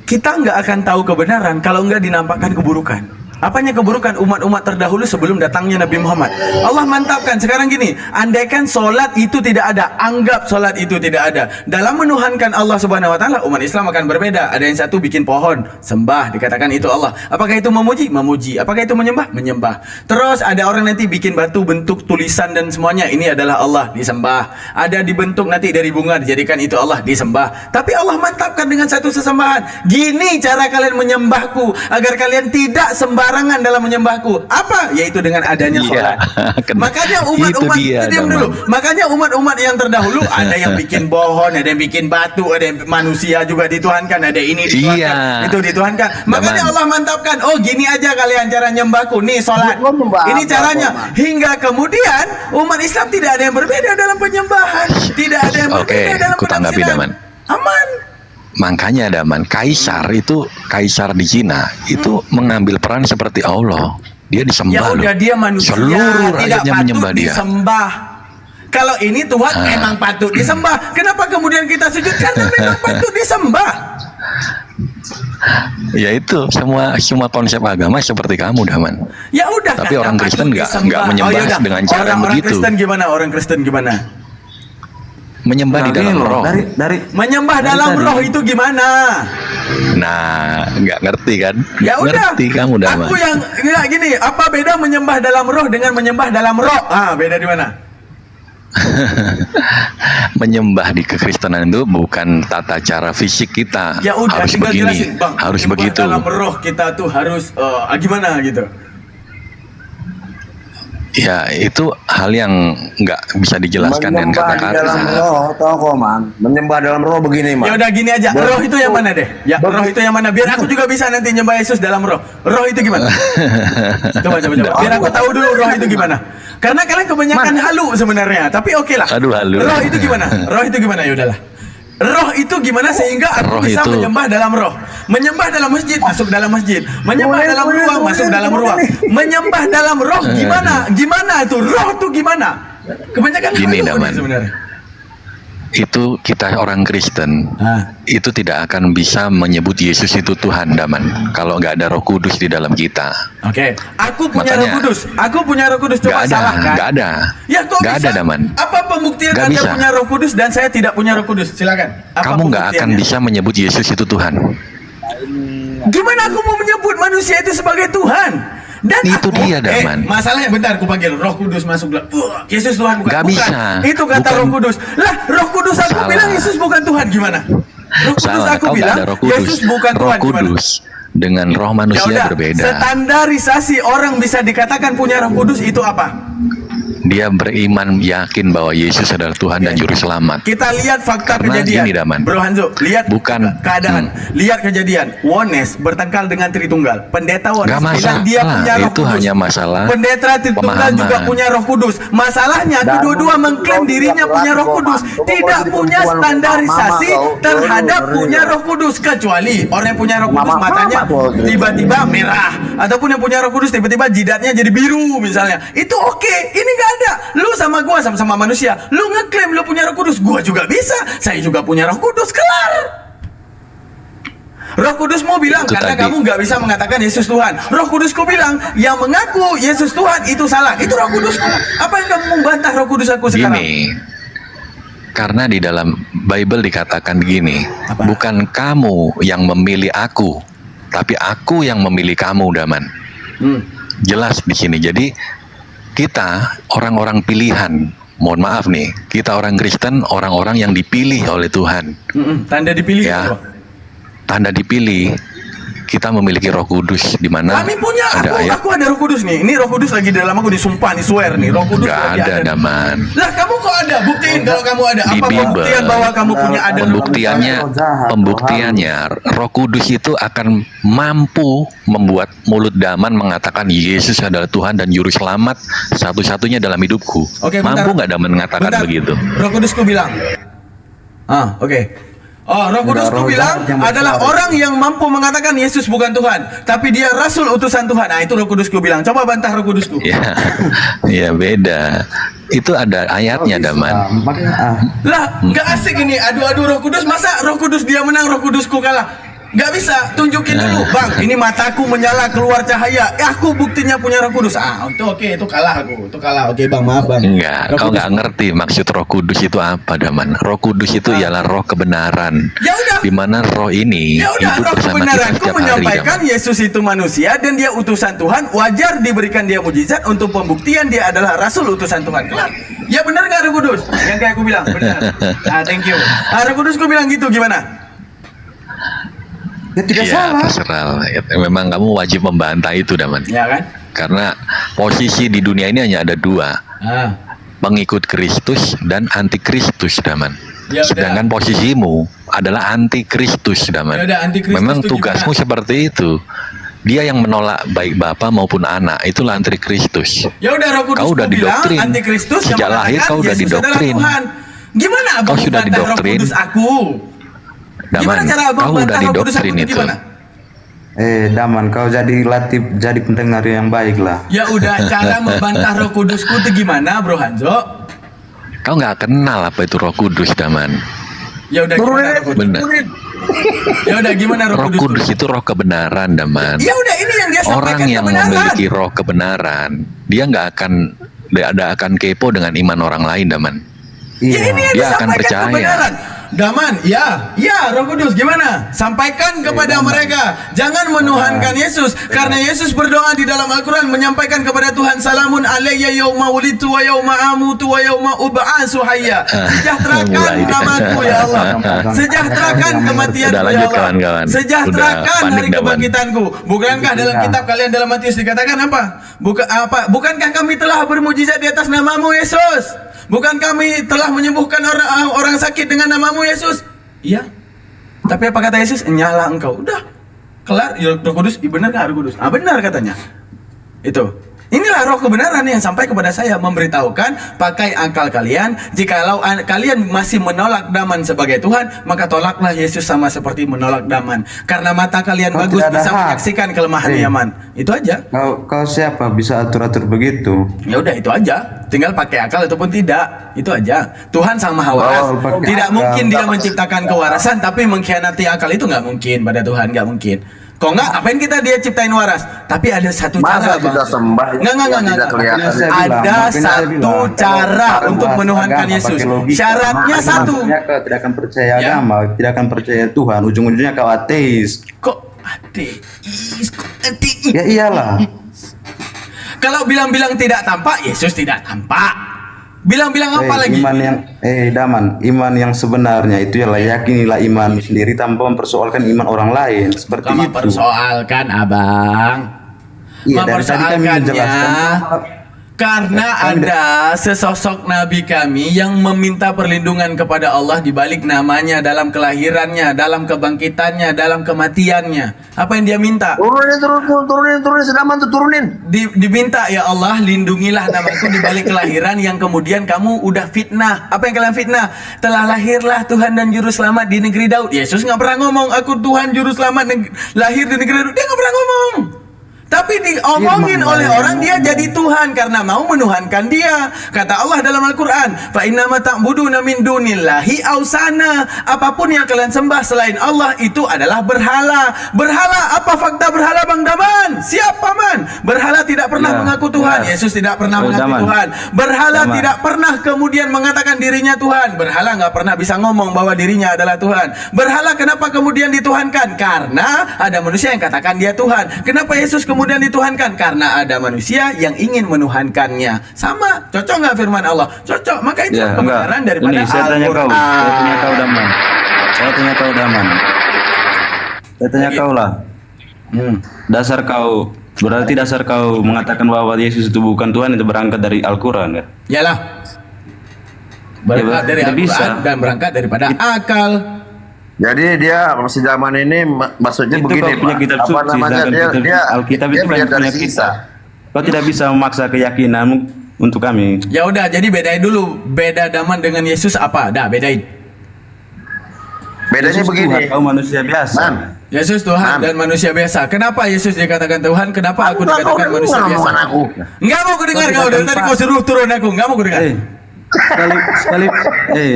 kita nggak akan tahu kebenaran kalau nggak dinampakkan keburukan. Apanya keburukan umat-umat terdahulu sebelum datangnya Nabi Muhammad? Allah mantapkan sekarang gini, andaikan solat itu tidak ada, anggap solat itu tidak ada. Dalam menuhankan Allah Subhanahu Wa Taala, umat Islam akan berbeda. Ada yang satu bikin pohon, sembah, dikatakan itu Allah. Apakah itu memuji? Memuji. Apakah itu menyembah? Menyembah. Terus ada orang nanti bikin batu bentuk tulisan dan semuanya, ini adalah Allah, disembah. Ada dibentuk nanti dari bunga, dijadikan itu Allah, disembah. Tapi Allah mantapkan dengan satu sesembahan. Gini cara kalian menyembahku, agar kalian tidak sembarangan dalam menyembahku. Apa? Yaitu dengan adanya sholat. Makanya umat-umat diam dulu. Makanya umat-umat yang terdahulu ada yang bikin pohon, ada yang bikin batu, ada yang manusia juga dituhankan, ada ini dituhankan, itu dituhankan. Makanya Allah mantapkan. Oh, gini aja kalian cara nyembahku. Nih sholat. Ini caranya. Hingga kemudian umat Islam tidak ada yang berbeda dalam penyembahan, tidak ada yang berbeda dalam kutanggapi, penafsiran. Daman. Aman. Makanya, Daman, kaisar di Cina itu mengambil peran seperti Allah. Dia Ya disembah loh. udah, dia manusia, Seluruh tidak rakyatnya patut menyembah dia. disembah. Kalau ini Tuhan emang patut disembah. Kenapa kemudian kita sujud? Karena memang patut disembah. Ya itu semua konsep agama seperti kamu, Daman. Ya udah. Tapi karena orang Kristen patut nggak disembah. menyembah yaudah. dengan cara orang begitu. Kristen gimana? Orang Kristen gimana? Menyembah di dalam roh. Menyembah dalam roh itu gimana? Nah, nggak ngerti kan? Ya Nggak udah. ngerti kamu, Daman. Aku yang ya, gini, apa beda menyembah dalam roh dengan menyembah dalam roh? Beda di mana? Menyembah di kekristenan itu bukan tata cara fisik kita. Ya udah, harus tinggal begini, jelasin, Bang. harus Menyembah begitu. dalam roh kita tuh harus gimana gitu. Ya, itu hal yang nggak bisa dijelaskan dengan Menyembah di dalam kata-kata. roh, tau kok man. Menyembah dalam roh begini man. Ya udah gini aja. Roh itu yang mana deh? Ya, roh itu yang mana? Biar aku juga bisa nanti nyembah Yesus dalam roh. Roh itu gimana? Coba. Biar aku tahu dulu roh itu gimana. Karena kalian kebanyakan halu sebenarnya. Tapi oke lah. Aduh, halu. Roh itu gimana? Roh itu gimana? Ya udahlah. Roh itu gimana sehingga aku Roh bisa itu- menyembah dalam roh. Menyembah dalam masjid, masuk dalam masjid. Menyembah dalam ruang, masuk dalam ruang. Menyembah dalam roh gimana? Gimana itu? Roh itu gimana? Kebanyakan Gini, halu Daman. sebenarnya. itu kita orang Kristen itu tidak akan bisa menyebut Yesus itu Tuhan, Daman, kalau nggak ada Roh Kudus di dalam kita. Oke, aku punya Makanya, Roh Kudus. Aku punya Roh Kudus, coba salah kan? Nggak ada. Ya kok Nggak bisa? ada, Daman. Apa pembuktian Nggak Anda bisa. punya Roh Kudus dan saya tidak punya Roh Kudus? Silakan. Apa Kamu nggak akan pembuktiannya? bisa menyebut Yesus itu Tuhan. Gimana aku mau menyebut manusia itu sebagai Tuhan? Dan Itu dia, Daman. masalahnya bentar, aku panggil Roh Kudus masuk. Yesus Tuhan bukan. Nggak Bukan. bisa. Itu kata Bukan. Roh Kudus. Lah, Roh Kudus aku Salah. bilang Yesus bukan Tuhan, gimana? Roh Kudus Salah, aku kau nggak bilang ada Roh Kudus. Yesus bukan Roh Tuhan, gimana? Kudus dengan roh manusia Ya udah, berbeda. standarisasi orang bisa dikatakan punya Roh Kudus itu apa? Dia beriman yakin bahwa Yesus adalah Tuhan dan Juru Selamat. Kita lihat fakta Karena kejadian. gini, Daman. Bro Hanzo, lihat Bukan. keadaan. Lihat kejadian. Wones bertengkar dengan Tritunggal. Pendeta Wones Gak bilang dia masalah, punya Roh itu Kudus. hanya masalah Pendeta Tritunggal pemahaman. juga punya Roh Kudus. Masalahnya kedua-dua mengklaim dirinya punya Roh Kudus, tidak punya standarisasi terhadap punya Roh Kudus, kecuali orang yang punya Roh Kudus matanya tiba-tiba merah, ataupun yang punya Roh Kudus tiba-tiba jidatnya jadi biru misalnya. Itu oke. Ini nggak ada. Lu sama gua sama-sama manusia. Lu ngeklaim lu punya Roh Kudus, gua juga bisa. Saya juga punya Roh Kudus, kelar. Roh Kudusmu bilang Itu karena tadi. kamu nggak bisa mengatakan Yesus Tuhan. Roh Kudusku bilang yang mengaku Yesus Tuhan itu salah. Itu Roh Kudusku. Apa yang kamu membantah Roh Kudus aku sekarang? Gini, karena di dalam Bible dikatakan gini, bukan kamu yang memilih aku, tapi aku yang memilih kamu, Daman. Jelas di sini. Jadi kita orang-orang pilihan. Mohon maaf nih, kita orang Kristen, orang-orang yang dipilih oleh Tuhan. Tanda dipilih. Ya, tanda dipilih. Kita memiliki Roh Kudus di mana Kami punya, ada ayat. aku ada Roh Kudus nih. Ini Roh Kudus lagi di dalam aku, disumpah, nih swear nih. Roh Kudus Nggak lagi ada, Daman. Lah kamu kok ada? Buktiin kalau kamu ada. Di Apa Bible, pembuktian bahwa kamu punya ada? Pembuktiannya Roh Kudus itu akan mampu membuat mulut Daman mengatakan Yesus adalah Tuhan dan Juru Selamat satu-satunya dalam hidupku. Oke, bentar. Mampu nggak Daman mengatakan Bentar. begitu? Roh Kudusku bilang. Oke. Oh, Roh Kudusku bilang adalah orang yang mampu mengatakan Yesus bukan Tuhan, tapi dia Rasul utusan Tuhan. Nah, itu Roh Kudusku bilang. Coba bantah Roh Kudusku. Ya, ya beda. Itu ada ayatnya, Daman. Lah, nggak asik ini adu-adu Roh Kudus. Masa Roh Kudus dia menang, Roh Kudusku kalah? Nggak bisa. Tunjukin dulu, Bang. Ini mataku menyala keluar cahaya. Aku buktinya punya Roh Kudus. Itu oke, itu kalah aku. Itu kalah. Oke, Bang, maaf, Bang. Enggak, Roh kau Kudus. nggak ngerti maksud Roh Kudus itu apa, Daman. Roh Kudus itu ialah roh kebenaran. Ya udah. Di mana roh ini Ya udah, hidup Roh bersama kita kebenaranku setiap hari, menyampaikan Daman. Yesus itu manusia dan dia utusan Tuhan. Wajar diberikan dia mujizat untuk pembuktian dia adalah Rasul utusan Tuhan. Kelar. Ya benar nggak Roh Kudus? Yang kayak aku bilang, benar. Thank you. Roh Kudusku bilang gitu, gimana? Ya tidak Ya, salah. terserah. Ya, memang kamu wajib membantah itu, Daman. Ya kan? Karena posisi di dunia ini hanya ada dua, pengikut Kristus dan antikristus, Daman. Ya udah. Sedangkan posisimu adalah antikristus, Daman. Ya udah, antikristus Memang itu tugasmu gimana? seperti itu. Dia yang menolak baik Bapa maupun anak, itulah antikristus. Ya udah, Roh Kudusku Kau udah bilang didoktrin. antikristus yang Sejak lahir mengatakan kau udah Yesus adalah didoktrin. Tuhan. Gimana abang Kau sudah membantah Roh didoktrin. Kudus aku? Gimana Daman, cara abang kau udah membantah Roh Kudus aku didoktrin itu itu. gimana? Daman, kau jadi pendengar yang baik lah. Ya udah, cara membantah Roh Kudusku itu gimana, Bro Hanzo? Kau nggak kenal apa itu Roh Kudus, Daman. Ya udah, gimana Roh Kudus? Benar. Ya udah, gimana Roh Roh Kudus? Kudus itu roh kebenaran, Daman. Ya udah, ini yang dia sampaikan Orang yang kebenaran. memiliki roh kebenaran, dia nggak akan kepo dengan iman orang lain, Daman. Ya ini yang Dia akan disampaikan percaya. kebenaran. Daman, ya Roh Kudus gimana? Sampaikan kepada mereka, jangan menuhankan Yesus, karena Yesus berdoa di dalam Al-Quran menyampaikan kepada Tuhan, salamun alayya yauma wulidtu wa yauma amutu wa yauma ub'atsu hayya. Sejahterakan Mulai. namaku ya Allah. Sejahterakan kematianku Udah, ya lanjut, Allah. kawan-kawan. Sejahterakan Udah, hari panik, Daman. kebangkitanku. Bukankah dalam kitab kalian dalam Matius dikatakan apa? Bukankah kami telah bermujizat di atas namamu Yesus? Bukan kami telah menyembuhkan orang sakit dengan namamu Yesus? Iya. Tapi apa kata Yesus? Nyala engkau. Udah. Kelar. Ya, Roh Kudus. Benar nggak Roh Kudus? Benar katanya. Itu. Inilah roh kebenaran yang sampai kepada saya, memberitahukan pakai akal kalian. Jikalau kalian masih menolak Daman sebagai Tuhan, maka tolaklah Yesus sama seperti menolak Daman. Karena mata kalian Kau bagus tidak ada bisa hak. menyaksikan kelemahan Yaman. Itu aja. Kau siapa bisa atur-atur begitu? Ya udah itu aja. Tinggal pakai akal ataupun tidak. Itu aja. Tuhan sang Maha Waras. Oh, pakai Tidak akal. mungkin dia menciptakan kewarasan tapi mengkhianati akal, itu nggak mungkin pada Tuhan, nggak mungkin. Kok nggak? Apain kita dia ciptain waras? Tapi ada satu Masa cara, kita Bang. sembah Nggak, yang tidak kelihatan? Makanya saya bilang, Ada makanya saya satu bilang, cara kalau untuk bahas menuhankan agama Yesus. pakai logika, Syaratnya satu. ujung-ujungnya kau tidak akan percaya Ya. agama, tidak akan percaya Tuhan, ujung-ujungnya kau ateis. Kok ateis? Kok ateis? Ya iyalah. Kalau bilang-bilang tidak tampak, Yesus tidak tampak. Bilang-bilang apa lagi? Iman yang Daman, iman yang sebenarnya itu ialah yakinilah iman sendiri tanpa mempersoalkan iman orang lain, seperti Kamu itu. persoalkan, Abang. Iya, dari tadi kami menjelaskan. Karena ada sesosok nabi kami yang meminta perlindungan kepada Allah di balik namanya, dalam kelahirannya, dalam kebangkitannya, dalam kematiannya. Apa yang dia minta? Turunin, Daman tuh turunin. Diminta, ya Allah, lindungilah namaku di balik kelahiran yang kemudian kamu udah fitnah. Apa yang kalian fitnah? Telah lahirlah Tuhan dan Juru Selamat di negeri Daud. Yesus nggak pernah ngomong aku Tuhan Juru Selamat lahir di negeri Daud. Dia nggak pernah ngomong. Tapi diomongin oleh orang dia jadi Tuhan karena mau menuhankan dia. Kata Allah dalam Al-Quran, fa innama ta'buduna min dunillahi ausana. Apapun yang kalian sembah selain Allah itu adalah berhala. Berhala, apa fakta berhala, Bang Daman? Siapa man? Berhala tidak pernah Ya, mengaku Tuhan. ya. Yesus tidak pernah Oh, mengaku Daman. Tuhan. Berhala Daman. tidak pernah kemudian mengatakan dirinya Tuhan. Berhala nggak pernah bisa ngomong bahwa dirinya adalah Tuhan. Berhala kenapa kemudian dituhankan? Karena ada manusia yang katakan dia Tuhan. Kenapa Yesus kemudian dituhankan? Karena ada manusia yang ingin menuhankannya. Sama, cocok nggak firman Allah? Cocok. Maka itu Ya, kebenaran enggak. daripada Ini saya tanya kau, Al-Quran. saya tanya kau Daman. Saya tanya kau Daman. Saya tanya kau lah. Berarti dasar kau mengatakan bahwa Yesus itu bukan Tuhan itu berangkat dari Al-Quran kan? Yalah. Berangkat Ya, dari tidak Al-Quran bisa. dan berangkat daripada akal. Jadi dia masih zaman ini maksudnya Itu begini, kau punya Pak. kitab Apa suci, namanya? sedangkan Dia Alkitab dia itu kan melihat dari punya sisa. kita. Kau tidak bisa memaksa keyakinanmu untuk kami. Ya udah, jadi bedain dulu. Beda Daman dengan Yesus apa? Dah, bedain. Bedanya Yesus begini. Tuhan, kau manusia biasa. Man, Yesus Tuhan dan manusia biasa. Kenapa Yesus dikatakan Tuhan? Kenapa aku Enggak, kau dikatakan dengar manusia biasa? omongan aku. Enggak mau ku dengar Kau kau. tidak Dari tadi tempat. kau suruh turun aku. Enggak mau ku dengar. Sekali,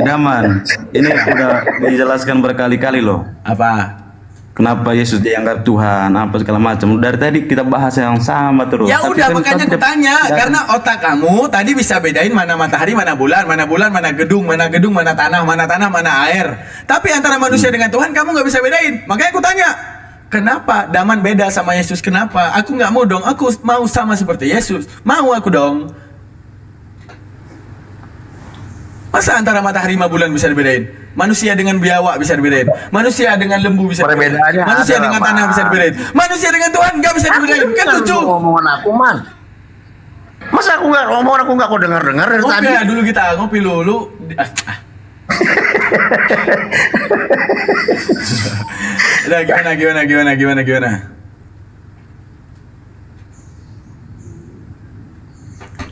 Daman, ini udah dijelaskan berkali-kali loh. Apa? Kenapa Yesus dianggap Tuhan, apa segala macam. Dari tadi kita bahas yang sama terus. Ya Tapi udah, kan makanya kau aku tidak- tanya. tidak- Karena otak kamu tadi bisa bedain mana matahari, mana bulan, mana gedung, mana tanah, mana air. Tapi antara manusia dengan Tuhan kamu nggak bisa bedain. Makanya aku tanya. Kenapa Daman beda sama Yesus? Kenapa? Aku nggak mau dong. Aku mau sama seperti Yesus. Mau aku dong. Masa antara matahari 5 bulan bisa dibedain? Manusia dengan biawak bisa dibedain. Manusia dengan lembu bisa dibedain. Perbedaannya Manusia ada, dengan Pak. tanah bisa dibedain. Manusia dengan Tuhan nggak bisa dibedain. Kan dengar lucu. dulu omongan aku, Man. Masa aku nggak omongan aku nggak kau dengar dari Ngopi tadi? ya dulu kita, ngopi dulu. Udah, gimana?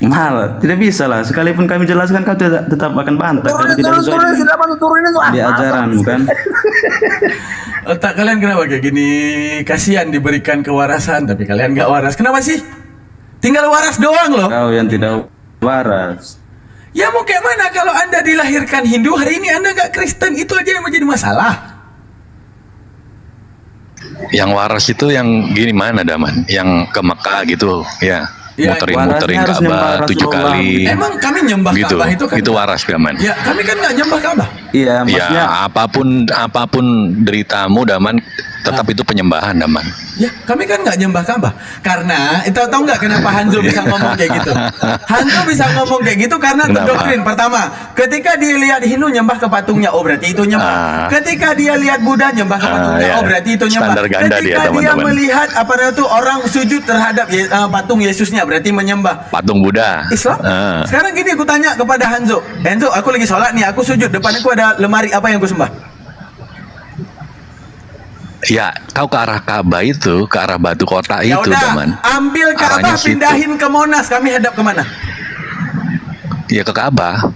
Mahal, tidak bisa lah. Sekalipun kami jelaskan, kau tetap akan bantah. Karena tidak sesuai Turunin, sudah Man, turunin tuh. di ajaran, bukan? Otak kalian kenapa kayak gini? Kasihan diberikan kewarasan, tapi kalian nggak waras. Kenapa sih? Tinggal waras doang loh. Kau yang tidak waras. Ya mau kayak mana kalau Anda dilahirkan Hindu, hari ini Anda nggak Kristen, itu aja yang menjadi masalah. Yang waras itu yang gini mana Daman? Yang ke Mekah gitu, ya. Ya, Muterin-muterin warasnya harus nyembah Ka'bah 7 Rasulullah. kali. Emang kami nyembah Gitu. Ka'bah itu kan? Itu waras Daman. Ya, kami kan nggak nyembah Ka'bah. Iya, maksudnya Ya, apapun deritamu Daman, tetap itu penyembahan Daman. Ya, kami kan nggak nyembah Ka'bah. Karena, itu tahu nggak kenapa Hanzo bisa ngomong kayak gitu? Hanzo bisa ngomong kayak gitu karena Kenapa? terdoktrin. Pertama, ketika dia lihat Hindu nyembah ke patungnya, oh berarti itu nyembah. Ah. Ketika dia lihat Buddha nyembah ke patungnya, ya. oh berarti itu nyembah. Standar ganda dia, Ketika dia teman-teman. melihat apa itu orang sujud terhadap patung Yesusnya, berarti menyembah. Patung Buddha. Islam. Ah. Sekarang gini aku tanya kepada Hanzo. Hanzo, aku lagi sholat nih, aku sujud, depan aku ada lemari, apa yang aku sembah? Ya, kau ke arah Ka'bah itu, ke arah batu kota Ya itu, udah, Daman. ambil Ka'bah Arahnya situ. pindahin ke Monas, kami hadap kemana? Ya ke Ka'bah.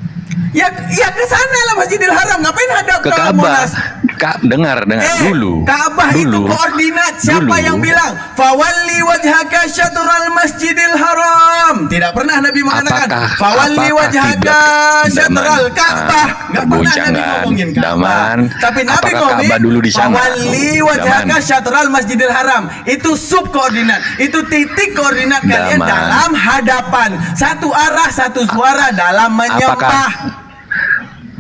Ya ke sana lah Masjidil Haram, ngapain hadap Ke ke Ka'bah. Monas? Dengar dulu. Ka'bah itu Dulu. koordinat. Siapa Dulu. yang bilang? Fawalli wajhaka syatral Masjidil Haram. Tidak pernah Nabi mengatakan Fawalli apakah wajhaka tidak, syatral Daman? Ka'bah. Enggak pernah Nabi Jangan, ngomongin Ka'bah. Daman. Tapi Nabi Apakah ngomongin Ka'bah dulu di sana? Fawalli wajhaka Daman. syatral Masjidil Haram. Itu sub koordinat. Itu titik koordinat kalian Daman. dalam hadapan. Satu arah, satu suara dalam menyembah.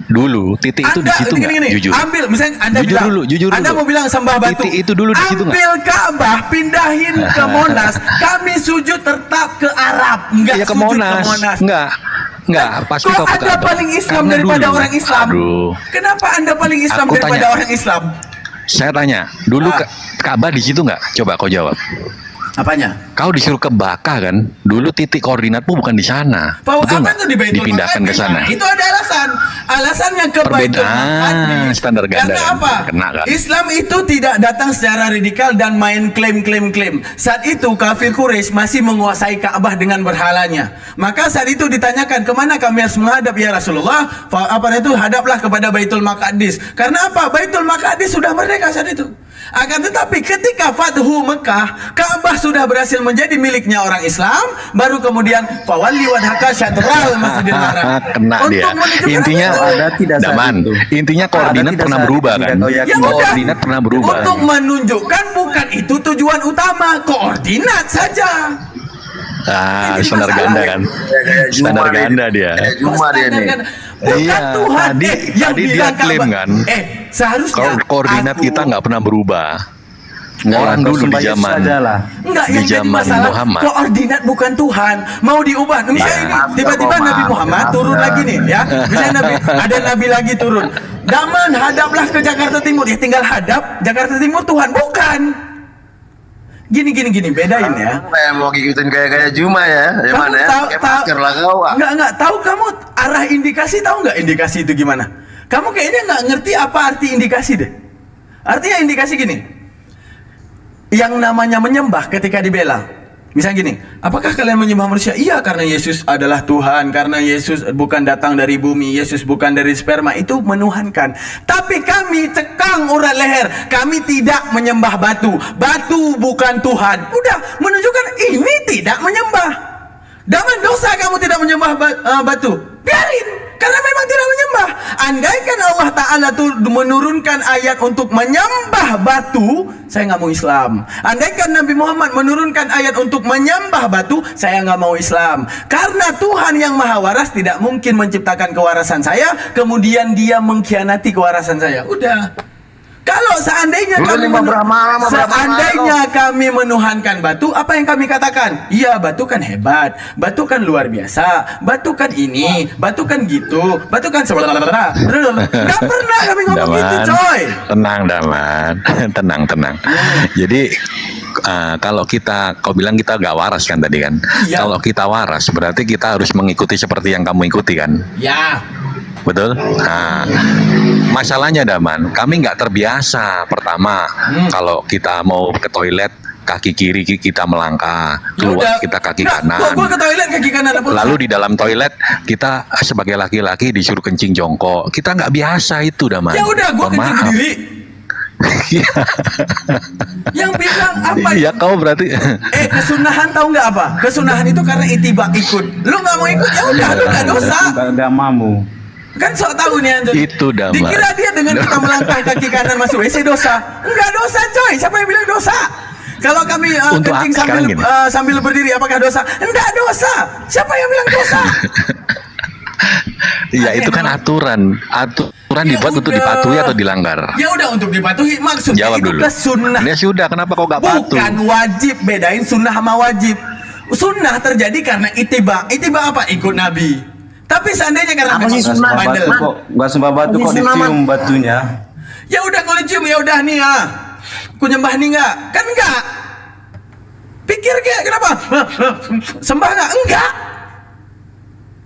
Dulu titik itu di situ nggak? Jujur. Ambil, misalnya Anda Jujur bilang, dulu, jujur Anda dulu. mau bilang sembah batu. Titik itu dulu di situ nggak? Ambil Ka'bah, pindahin ke Monas. Kami sujud tetap ke Arab, enggak Ya ke sujud Monas. ke Monas. Enggak, pasti Kok kau ke Anda Ka'bah. paling Islam Karena daripada dulu. orang Islam? Aduh. Kenapa Anda paling Islam Aku daripada tanya. orang Islam? Saya tanya, dulu Ka'bah di situ nggak? Coba kau jawab. Apanya? Kau disuruh ke Baka kan? Dulu titik koordinatmu bukan di sana. Bahwa Betul apa nggak? itu di Baitul Dipindahkan ke Maqdis? sana. Nah, itu ada alasan. Alasannya ke Baitul Maqdis. Standar ganda. Karena kan? apa? Kena kan? Islam itu tidak datang secara radikal dan main klaim. Saat itu kafir Quraisy masih menguasai Ka'bah dengan berhalanya. Maka saat itu ditanyakan, kemana kami harus menghadap ya Rasulullah? Apa itu? Hadaplah kepada Baitul Maqdis. Karena apa? Baitul Maqdis sudah merdeka saat itu. Akan tetapi ketika Fathu Mekah, Ka'bah sudah berhasil menjadi miliknya orang Islam, baru kemudian fawalli wajhaka syatral Masjidil Haram. Kena Untuk dia. menunjukkan Intinya apa? Ada tidak saat Daman. itu. Intinya koordinat tidak pernah saat berubah itu, kan? tidak kau yakin. Ya udah. Koordinat pernah berubah. Untuk menunjukkan bukan itu tujuan utama, koordinat saja. Ini Standar masalah. ganda kan? Kayak Standar Juma dia. ganda dia. Kayak Juma dia nih. Bukan Iya, Tuhan tadi- yang tadi dia bilang klaim Ka'bah. kan? Seharusnya Koordinat aku- kita nggak pernah berubah. Orang kau dulu di sembah Yesus zaman saja lah. Enggak, di yang jadi zaman masalah Muhammad. koordinat bukan Tuhan. Mau diubah. Misalnya ini maaf, tiba-tiba maaf, Nabi Muhammad maaf, turun ya. lagi nih ya. Misalnya ada Nabi lagi turun. Daman hadaplah ke Jakarta Timur. Ya tinggal hadap Jakarta Timur Tuhan. Bukan. Gini bedain ya. Kayak mau ngikutin kayak Juma ya. Yang Kamu mana ya? tahu Pakai masker lah kau. ah. Enggak tahu kamu arah indikasi, tahu nggak indikasi itu gimana? Kamu kayaknya nggak ngerti apa arti indikasi deh. Artinya indikasi gini. Yang namanya menyembah ketika dibela. Misalnya gini, apakah kalian menyembah manusia? Iya, karena Yesus adalah Tuhan, karena Yesus bukan datang dari bumi, Yesus bukan dari sperma, itu menuhankan. Tapi kami cekang urat leher, kami tidak menyembah batu. Batu bukan Tuhan. Udah menunjukkan ini tidak menyembah. Daman dosa kamu tidak menyembah batu. Biarin, karena memang tidak menyembah. Andaikan Allah Ta'ala tuh menurunkan ayat untuk menyembah batu, saya nggak mau Islam. Andaikan Nabi Muhammad menurunkan ayat untuk menyembah batu, saya nggak mau Islam. Karena Tuhan yang Maha Waras tidak mungkin menciptakan kewarasan saya, kemudian dia mengkhianati kewarasan saya. Udah. Kalau seandainya Lu kami lima Brahma, lima Brahma, seandainya kami menuhankan batu, apa yang kami katakan? Iya, batu kan hebat, batu kan luar biasa, batu kan ini, batu kan gitu, batu kan sebelah. Gak pernah kami ngomong gitu, coy. Tenang, Daman. tenang. Jadi kalau kau bilang kita gak waras kan tadi kan? Iya. Kalau kita waras berarti kita harus mengikuti seperti yang kamu ikuti kan? Ya. Betul? Nah, masalahnya Daman, kami nggak terbiasa. Pertama, kalau kita mau ke toilet, kaki kiri kita melangkah, keluar kita kaki kanan. Gua ke toilet kaki kanan apa? Lalu di dalam toilet kita sebagai laki-laki disuruh kencing jongkok. Kita nggak biasa itu Daman. Ya udah, gua kencing Maaf. berdiri. Yang bilang apa? Iya, kau berarti Kesunahan tahu nggak apa? Kesunahan itu karena itibak ikut. Lu nggak mau ikut, ya udah, lu nggak dosa. Tidak mampu. Kan sok tahu nih Anton. Itu Daman. Dikira dia dengan kita melangkah kaki kanan masuk WC dosa. Enggak dosa, coy. Siapa yang bilang dosa? Kalau kami Untuk kencing sekarang sambil gini. sambil berdiri, apakah dosa? Enggak dosa. Siapa yang bilang dosa? Iya, itu kan aturan. Aturan Ya dibuat untuk udah. dipatuhi atau dilanggar. Ya udah, untuk dipatuhi, maksudnya Jawab itu dulu. ke sunnah. Ya sudah, kenapa kau gak patuh? Bukan wajib, bedain sunnah sama wajib. Sunnah terjadi karena itibak. Itibak apa? Ikut Nabi. Tapi seandainya karena Apa sih memang sunnah? bandel. Batu kok nggak sembah batu kok Ini sunnah, dicium batunya. Ya udah, kalau cium ya udah nih ya. Ku nyembah nih enggak? Kan enggak. Pikir kayak kenapa? Sembah enggak? Enggak.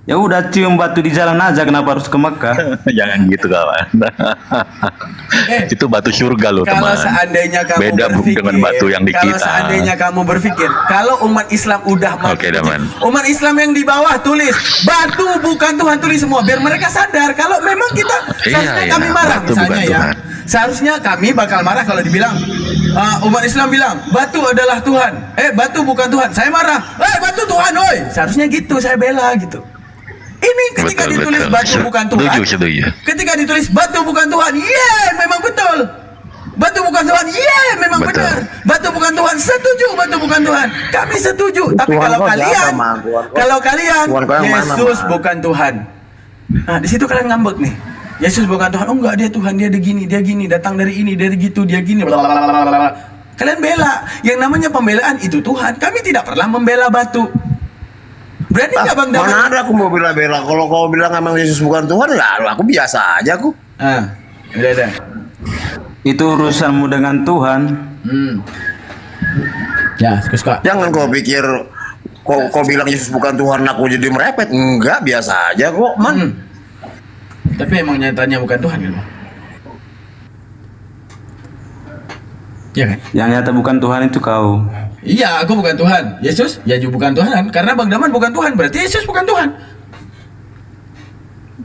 Ya udah cium batu di jalan aja, kenapa harus ke Mekah? Jangan gitu kawan. Itu batu surga loh Kalau teman. seandainya kamu Beda berpikir, dengan batu yang di kalau kita. seandainya kamu berpikir, kalau umat Islam udah mati, Oke, Daman. umat Islam yang di bawah tulis batu bukan Tuhan, tulis semua biar mereka sadar kalau memang kita seharusnya Iya, kami marah batu misalnya bukan ya. Tuhan. Seharusnya kami bakal marah kalau dibilang umat Islam bilang batu adalah Tuhan, batu bukan Tuhan. Saya marah, batu Tuhan, oi. Seharusnya gitu, saya bela gitu. Ini ketika Betul, ditulis betul. batu bukan Tuhan, Setuju. ketika ditulis batu bukan Tuhan, memang betul. Batu bukan Tuhan, memang Betul. benar. Batu bukan Tuhan, setuju. Batu bukan Tuhan, kami setuju. Tapi Tuhan kalau kau kalian, siapa, Mang? Tuhan kau- kalau kalian, Tuhan kau yang mana, Yesus Mang? bukan Tuhan. Nah, di situ kalian ngambek nih. Yesus bukan Tuhan. Oh enggak, dia Tuhan, dia gini, datang dari ini, dari gitu, dia gini. Blablabla. Kalian bela. Yang namanya pembelaan itu Tuhan. Kami tidak pernah membela batu. Berani nggak Bang Daman? Mana ada aku mau bela-bela. Kalau kau bilang emang Yesus bukan Tuhan, ya aku biasa aja aku. Udah. Itu urusanmu dengan Tuhan. Ya, suka. Jangan kau pikir kau bilang Yesus bukan Tuhan, aku jadi merepet. Enggak, biasa aja kok, man. Tapi emang nyatanya bukan Tuhan kan, Bang? Iya kan? Yang nyata bukan Tuhan itu kau. Iya, aku bukan Tuhan. Yesus, ya juga bukan Tuhan. Karena Bang Daman bukan Tuhan, berarti Yesus bukan Tuhan.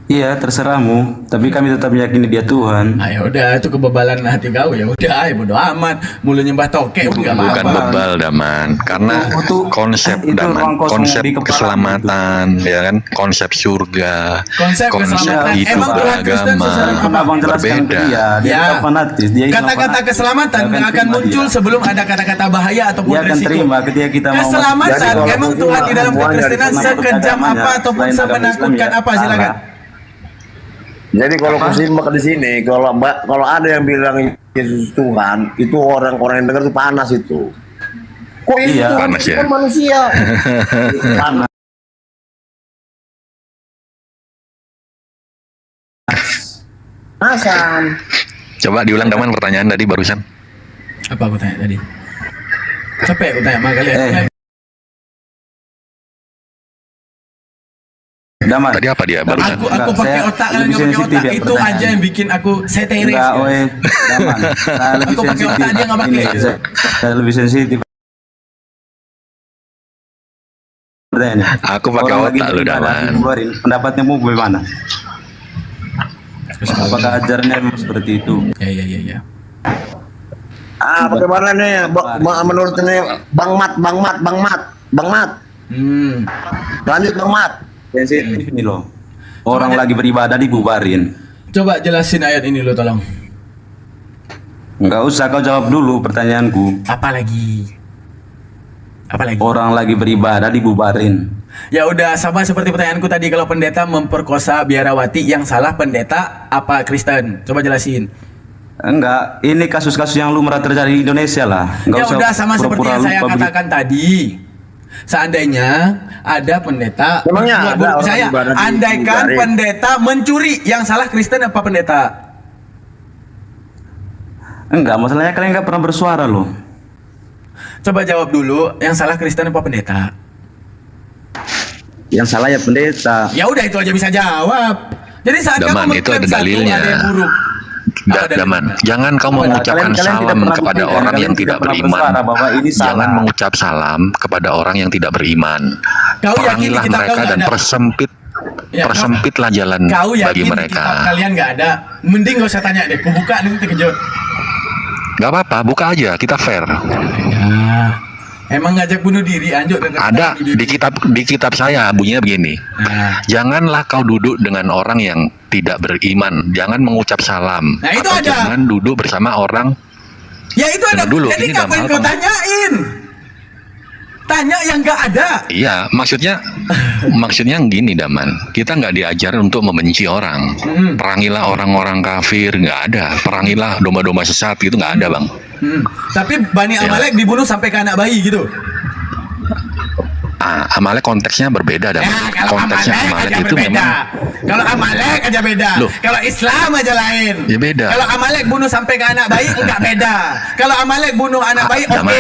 Iya, terserahmu. Tapi kami tetap meyakini dia Tuhan. Ya udah, itu kebebalan hati kau. Ya udah, bodo amat. Mulu nyembah toke pun nggak Bukan apa-apa. bebal Daman, karena Itu- konsep itu Daman, ruang kosong konsep di kepala keselamatan, ya kan, konsep surga, Konsep keselamatan. hidup Emang Tuhan Kristen beragama secara Pernah Abang jelaskan ke berbeda. dia. Dia Ya. itu fanatis. Dia itu Kata-kata fanatis. keselamatan Dia nggak akan terima muncul dia. sebelum ada kata-kata bahaya ataupun Dia akan resiko. terima ketika kita mau Keselamatan, Jadi kalau emang muslim Tuhan di dalam semuanya kekristenan dari sekejam agamanya, apa ataupun selain agama semenakutkan Islam, ya apa, silakan. salah. Jadi kalau aku simak di sini, kalau ada yang bilang Yesus Tuhan, itu orang-orang yang dengar itu panas itu. Kok Yesus Iya, Tuhan? panas Itu ya. kan manusia. Panas. Panasan. Coba diulang Daman pertanyaan tadi barusan. Apa aku tanya tadi? Capek aku tanya sama kalian. Daman. Tadi apa dia barusan? Aku Enggak, pakai saya otak, kalian lebih nggak pakai sensitif otak. ya Itu pertanyaan. aja yang bikin aku seteris. Enggak, guys. Daman. Saya lebih Aku pakai sensitif. otak, dia nggak pakai. Ini, saya lebih sensitif. Pertanyaannya. Aku pakai Orang lagi otak lu beribadah, Daman. dikeluarin. Pendapatnya mau bagaimana? Apakah ajarannya memang seperti itu? Ya. Bagaimana nih? Menurut ini Bang Mat. Lanjut Bang Mat. Sensitif ini loh. Orang lagi beribadah dibubarin. Coba jelasin ayat ini lo tolong. Enggak usah kau jawab dulu pertanyaanku. Apa lagi? Orang lagi beribadah dibubarin. Ya udah, sama seperti pertanyaanku tadi, kalau pendeta memperkosa biarawati, yang salah pendeta apa Kristen? Coba jelasin. Enggak, ini kasus-kasus yang lumrah terjadi di Indonesia lah. Enggak Ya usah udah, sama seperti pura-pura yang saya lupa begitu. katakan tadi. Seandainya ada pendeta, Memangnya ada orang saya ibadah di- andaikan dibubarin? pendeta mencuri, yang salah Kristen apa pendeta? Enggak, masalahnya kalian enggak pernah bersuara loh. Coba jawab dulu, yang salah Kristen apa pendeta? Yang salah ya pendeta. Ya udah, itu aja bisa jawab. Jadi saat Daman, kamu itu mengklaim ada satu, dalilnya. ada yang buruk. Apa dalilnya? Daman, jangan kau Kalian mengucapkan tidak salam pernah kepada buktikan, orang kalian yang tidak tidak pernah beriman. bersuara bahwa ini salah. Jangan mengucap salam kepada orang yang tidak beriman. Kau yakini Perangilah kitab kau mereka nggak dan ada? Ya, persempitlah jalan Kau bagi yakin di mereka. kitab kalian nggak ada? Mending gak usah tanya deh, ku buka nanti terkejut. Gak apa-apa, buka aja, kita fair. Ya, emang ngajak bunuh diri, anjuk dan Ada di kitab saya bunyinya begini. Nah, Janganlah kau duduk dengan orang yang tidak beriman. Jangan mengucap salam. Nah, itu atau ada. jangan duduk bersama orang. ya itu ada. Tunggu dulu, Jadi ini ngapain dalam kau hal tanyain? Tanya yang nggak ada. Iya, maksudnya gini Daman. Kita nggak diajar untuk membenci orang. Perangilah orang-orang kafir, nggak ada. Perangilah domba-domba sesat gitu nggak ada bang. Tapi Bani Ya. Amalek dibunuh sampai ke anak bayi gitu. Amalek konteksnya berbeda Daman. Ya, kalau Konteksnya Amalek Amalek aja itu berbeda. memang Kalau Amalek aja beda. Loh. Kalau Islam aja lain. Ya beda. Kalau Amalek bunuh sampai ke anak bayi enggak beda. Kalau Amalek bunuh anak bayi oke. Daman.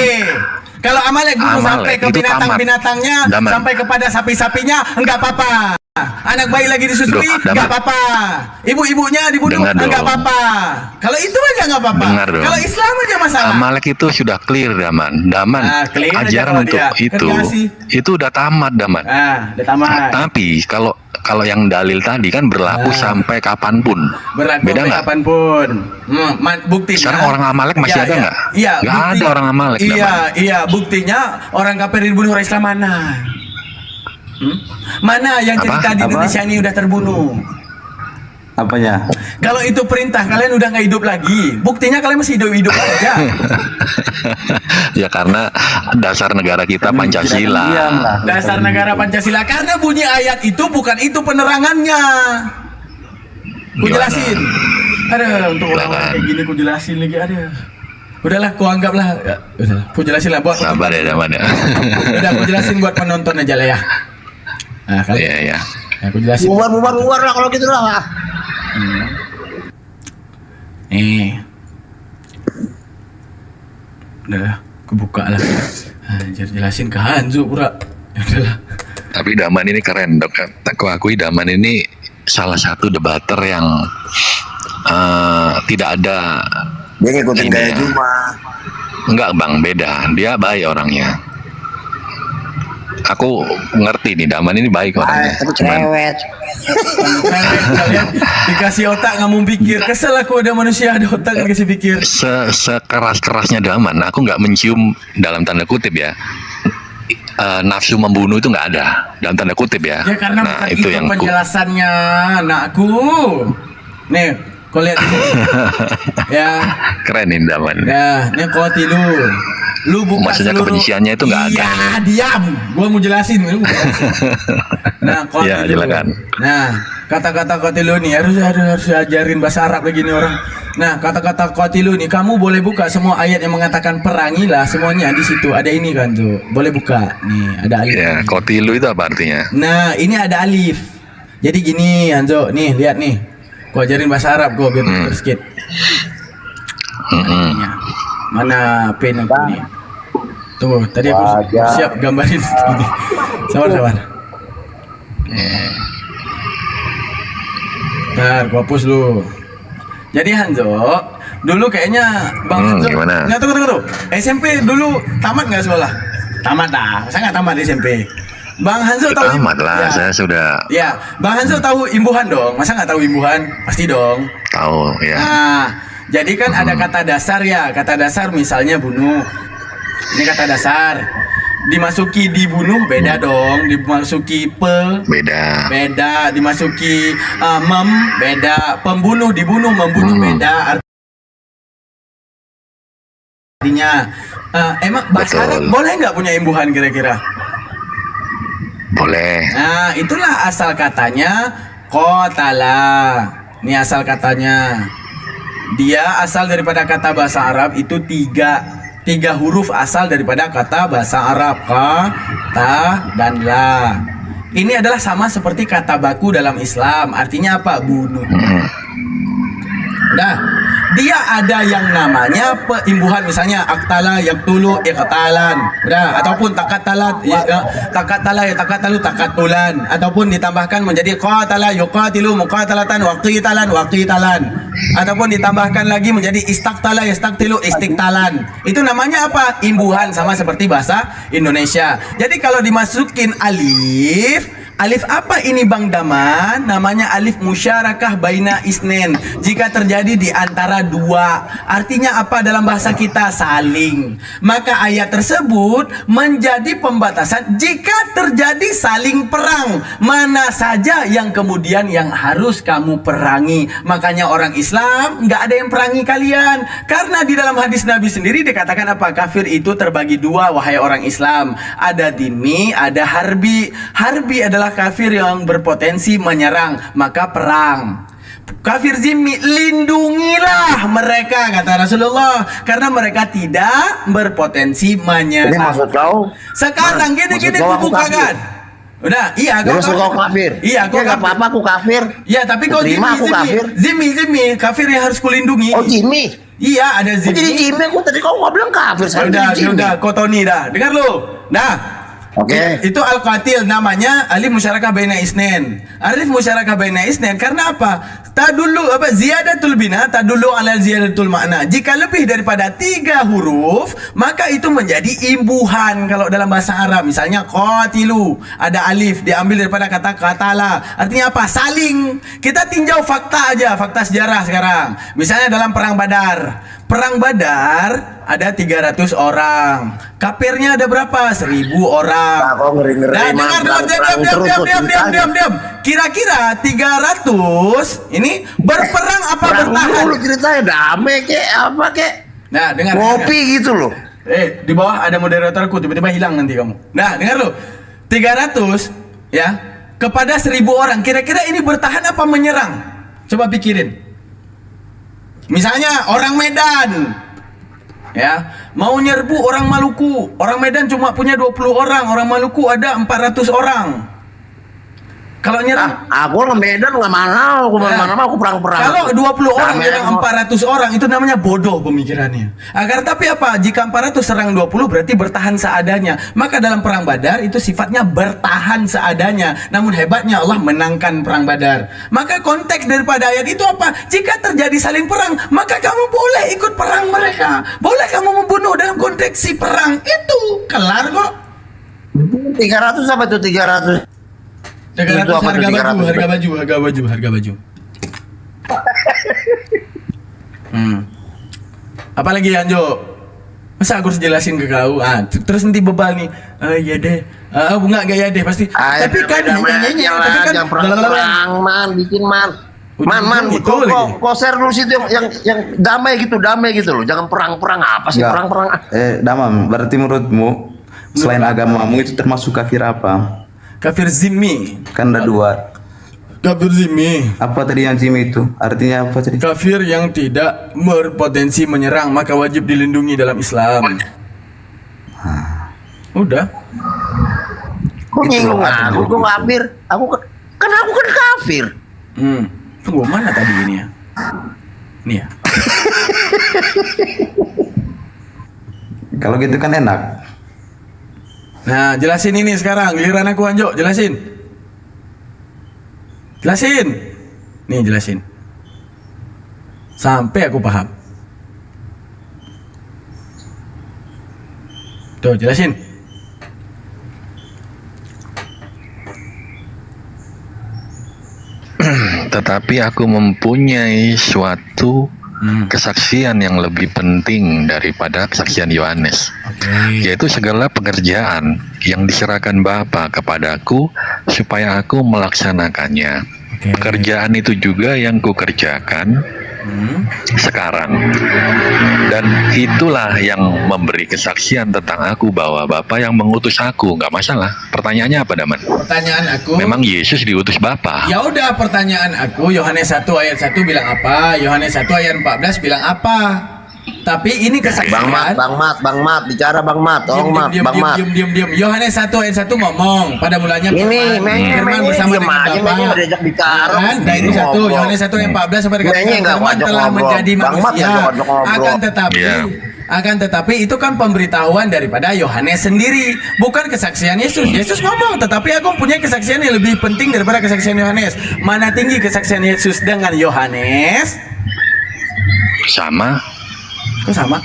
Kalau Amalek bunuh Amalek sampai ke itu tamat. binatang-binatangnya, Daman. sampai kepada sapi-sapinya enggak apa-apa. Anak bayi lagi disusui, Duh, nggak Daman. apa-apa. Ibu-ibunya dibunuh, Dengar nggak dong. apa-apa. Kalau itu aja nggak apa-apa. Dengar dong. Kalau Islam aja masalah. Amalek itu sudah clear, Daman. Daman, Clear aja ajaran kalau untuk dia. itu Kasih. udah tamat, Daman. Udah tamat. Tapi kalau yang dalil tadi kan berlaku sampai kapanpun. Berlaku Beda sampai nggak? kapanpun. Buktinya. Sekarang orang Amalek masih ada nggak? Iya. Nggak ada orang Amalek. Iya. Buktinya orang kafir dibunuh orang Islam mana? Mana yang cerita di Indonesia ini udah terbunuh? Apanya? Kalau itu perintah kalian udah nggak hidup lagi. Buktinya kalian masih hidup aja. Ya karena dasar negara kita Pancasila. Dasar negara Pancasila. Karena bunyi ayat itu bukan itu penerangannya. Ku jelasin. Ada untuk orang kayak gini ku jelasin lagi ada. Udahlah, ku anggaplah. Ya, udahlah, ku jelasin lah buat. Sabar ya, Daman ya. Udah, ku jelasin buat penonton aja lah ya. Nah, kali. Iya. Ya, aku jelasin. Bubar lah kalau gitu lah. Udah, kebuka lah. Anjir, jelasin ke Hanzu pura. Udahlah. Tapi Daman ini keren, dok. Aku akui Daman ini salah satu debater yang tidak ada. Dia ngikutin Ini gaya ya. Juma. Enggak bang, beda. Dia baik orangnya. Aku ngerti nih, Daman ini baik orangnya. Tapi Cuman cerewet. Kalian dikasih otak nggak mau pikir. Kesel aku ada manusia ada otak dikasih pikir. sekeras-kerasnya Daman, aku nggak mencium dalam tanda kutip ya. Nafsu membunuh itu nggak ada dalam tanda kutip ya. Ya karena nah, bukan itu yang penjelasannya, anakku. Nih, kau lihat ini. Ya, keren ini Daman. ya, ini kotilu. Lu buka Maksudnya seluruh. kebenciannya itu nggak ada. Iya, diam. Gua mau jelasin. Nah, kotilu. Ya, silakan. Nah, kata-kata kotilu nih harus ajarin bahasa Arab lagi nih orang. Nah, kata-kata kotilu nih kamu boleh buka semua ayat yang mengatakan perangilah, semuanya di situ ada ini kan tuh. Boleh buka. Nih, ada alif. Ya, kotilu itu apa artinya? Nah, ini ada alif. Jadi gini, Hanzo, nih lihat nih. Gua ajarin bahasa Arab gua biar pintar sedikit. Ininya. Mana pen aku nih? Tunggu, tadi aku siap gambarin ini. Sabar. Bentar, gua hapus dulu. Jadi Hanzo, dulu kayaknya Bang Hanzo. Gimana? Nggak, tunggu. SMP dulu tamat nggak sekolah? Tamat dah. Saya nggak tamat SMP. Bang Hanzo tahu? Tamat lah, Ya. saya sudah Ya, Bang Hanzo tahu imbuhan dong? Masa nggak tahu imbuhan? Pasti dong. tahu ya. Nah, jadi kan ada kata dasar ya. Kata dasar misalnya bunuh. Ini kata dasar. Dimasuki dibunuh beda dong. Dimasuki beda. Dimasuki beda. Pembunuh dibunuh membunuh beda. Artinya emang bahasa Betul. Arab boleh nggak punya imbuhan kira-kira? Boleh. Nah, itulah asal katanya qatala. Ini asal katanya. Dia asal daripada kata bahasa Arab itu tiga huruf asal daripada kata bahasa Arab. Ka, ta, dan la. Ini adalah sama seperti kata baku dalam Islam. Artinya apa? Bunuh. Nah, dia ada yang namanya peimbuhan, misalnya aktala yaktulu iqtalan. Udah, ataupun takatalat takatalu takatulan, ataupun ditambahkan menjadi qatala yuqatilu muqatalatan waqitalan. Ataupun ditambahkan lagi menjadi istaktala yastaktilu istiktalan. Itu namanya apa? Imbuhan, sama seperti bahasa Indonesia. Jadi kalau dimasukin alif apa ini Bang Daman? Namanya alif musyarakah baina isnen. Jika terjadi di antara dua. Artinya apa dalam bahasa kita? Saling. Maka ayat tersebut menjadi pembatasan jika terjadi saling perang. Mana saja yang kemudian yang harus kamu perangi. Makanya orang Islam nggak ada yang perangi kalian. Karena di dalam hadis Nabi sendiri dikatakan apa? Kafir itu terbagi dua, wahai orang Islam. Ada dhimmi, ada harbi. Harbi adalah kafir yang berpotensi menyerang, maka perang. Kafir zimmi, lindungilah mereka, kata Rasulullah, karena mereka tidak berpotensi menyerang. Ini maksud kau? Sekarang gini kau aku bukakan. Udah, iya Jadi maksud kau kafir? Iya, kau nggak apa-apa, aku kafir. Iya, tapi kau Terima aku kafir. Zimmi, kafir yang harus kulindungi. Oh, Jimmy. Iya, ada Jadi zimmi. Jimmy, aku tadi kau nggak bilang kafir. Sekarang jadi Jimmy. Udah, kau Tony dah. Dengar lu. Dah. Oke. Itu al-qatil, namanya alif musyarakah baina isnain. Alif musyarakah baina isnain karena apa? Tadullu apa? Ziyadatul bina tadullu ala ziyadatul makna. Jika lebih daripada 3 huruf, maka itu menjadi imbuhan kalau dalam bahasa Arab. Misalnya qatilu, ada alif diambil daripada kata qatala. Artinya apa? Saling. Kita tinjau fakta aja, fakta sejarah sekarang. Misalnya dalam perang Badar. Perang Badar ada 300 orang. Kafirnya ada berapa? 1000 orang. Nah, kok ngeri-ngeri, Nah, Mas. dengar dulu, diam. Kira-kira 300 ini berperang apa Perang bertahan? dulu ceritanya, damai kek, apa kek? Nah, dengar. Ngopi gitu loh. Di bawah ada moderatorku, tiba-tiba hilang nanti kamu. Nah, dengar lu. 300 ya kepada 1000 orang. Kira-kira ini bertahan apa menyerang? Coba pikirin. Misalnya orang Medan ya mau nyerbu orang Maluku. Orang Medan cuma punya 20 orang, orang Maluku ada 400 orang. Kalau nyerang Aku ke Medan nggak mana, aku mana aku perang-perang. kalau 20 orang Damai nyerang aku. 400 orang itu namanya bodoh pemikirannya. Agar tapi apa? Jika 400 serang 20 berarti bertahan seadanya. Maka dalam perang Badar itu sifatnya bertahan seadanya. Namun hebatnya Allah menangkan perang Badar. Maka konteks daripada ayat itu apa? Jika terjadi saling perang, maka kamu boleh ikut perang mereka. Boleh kamu membunuh dalam konteks si perang itu. Kelar kok. 300 apa tuh 300? 300 Itu apa tuh, 300? harga baju. Apalagi Anjo? Masa aku harus jelasin ke kau? Terus nanti bebal nih. Iya deh. Enggak ya deh pasti. Tapi kan yang perang man, bikin man. Man, Itu kok lagi. share dulu situ yang damai gitu loh. Jangan perang-perang apa sih Enggak. perang-perang? Damam, berarti menurutmu selain agamamu itu termasuk kafir apa? Kafir zimmi. Kan ada 2. Kafir zimmi. Apa tadi yang Jimmy itu? Artinya apa tadi? Kafir yang tidak berpotensi menyerang maka wajib dilindungi dalam Islam. Udah. Kok nyinggung aku kafir? Aku kan kafir. Tunggu mana tadi ini ya? Nih ya. Kalau gitu kan enak. Nah, jelasin ini sekarang. Giliran aku Anjo, jelasin. Nih, jelasin. Sampai aku paham. Tuh, jelasin. Tetapi aku mempunyai suatu kesaksian yang lebih penting daripada kesaksian Yohanes, yaitu segala pekerjaan yang diserahkan Bapa kepadaku supaya aku melaksanakannya. Pekerjaan itu juga yang kukerjakan sekarang, dan itulah yang memberi kesaksian tentang aku bahwa Bapa yang mengutus aku. Nggak masalah. Pertanyaannya apa, Daman? Pertanyaan aku. Memang Yesus diutus Bapa? Ya udah, pertanyaan aku Yohanes 1 ayat 1 bilang apa? Yohanes 1 ayat 14 bilang apa? Tapi ini kesaksian. Bang Mat, bicara Bang Mat, tolong Mat, Bang Mat. Diam. Yohanes 1 ayat 1 ngomong pada mulanya Ini, Firman bersama dengan Bapa. udah diajak bicara. Nah, ini satu Yohanes 1 ayat 14 sampai dengan Firman telah menjadi manusia. Akan tetapi itu kan pemberitahuan daripada Yohanes sendiri, bukan kesaksian Yesus. Yesus ngomong, tetapi aku punya kesaksian yang lebih penting daripada kesaksian Yohanes. Mana tinggi kesaksian Yesus dengan Yohanes? Sama. Kok sama?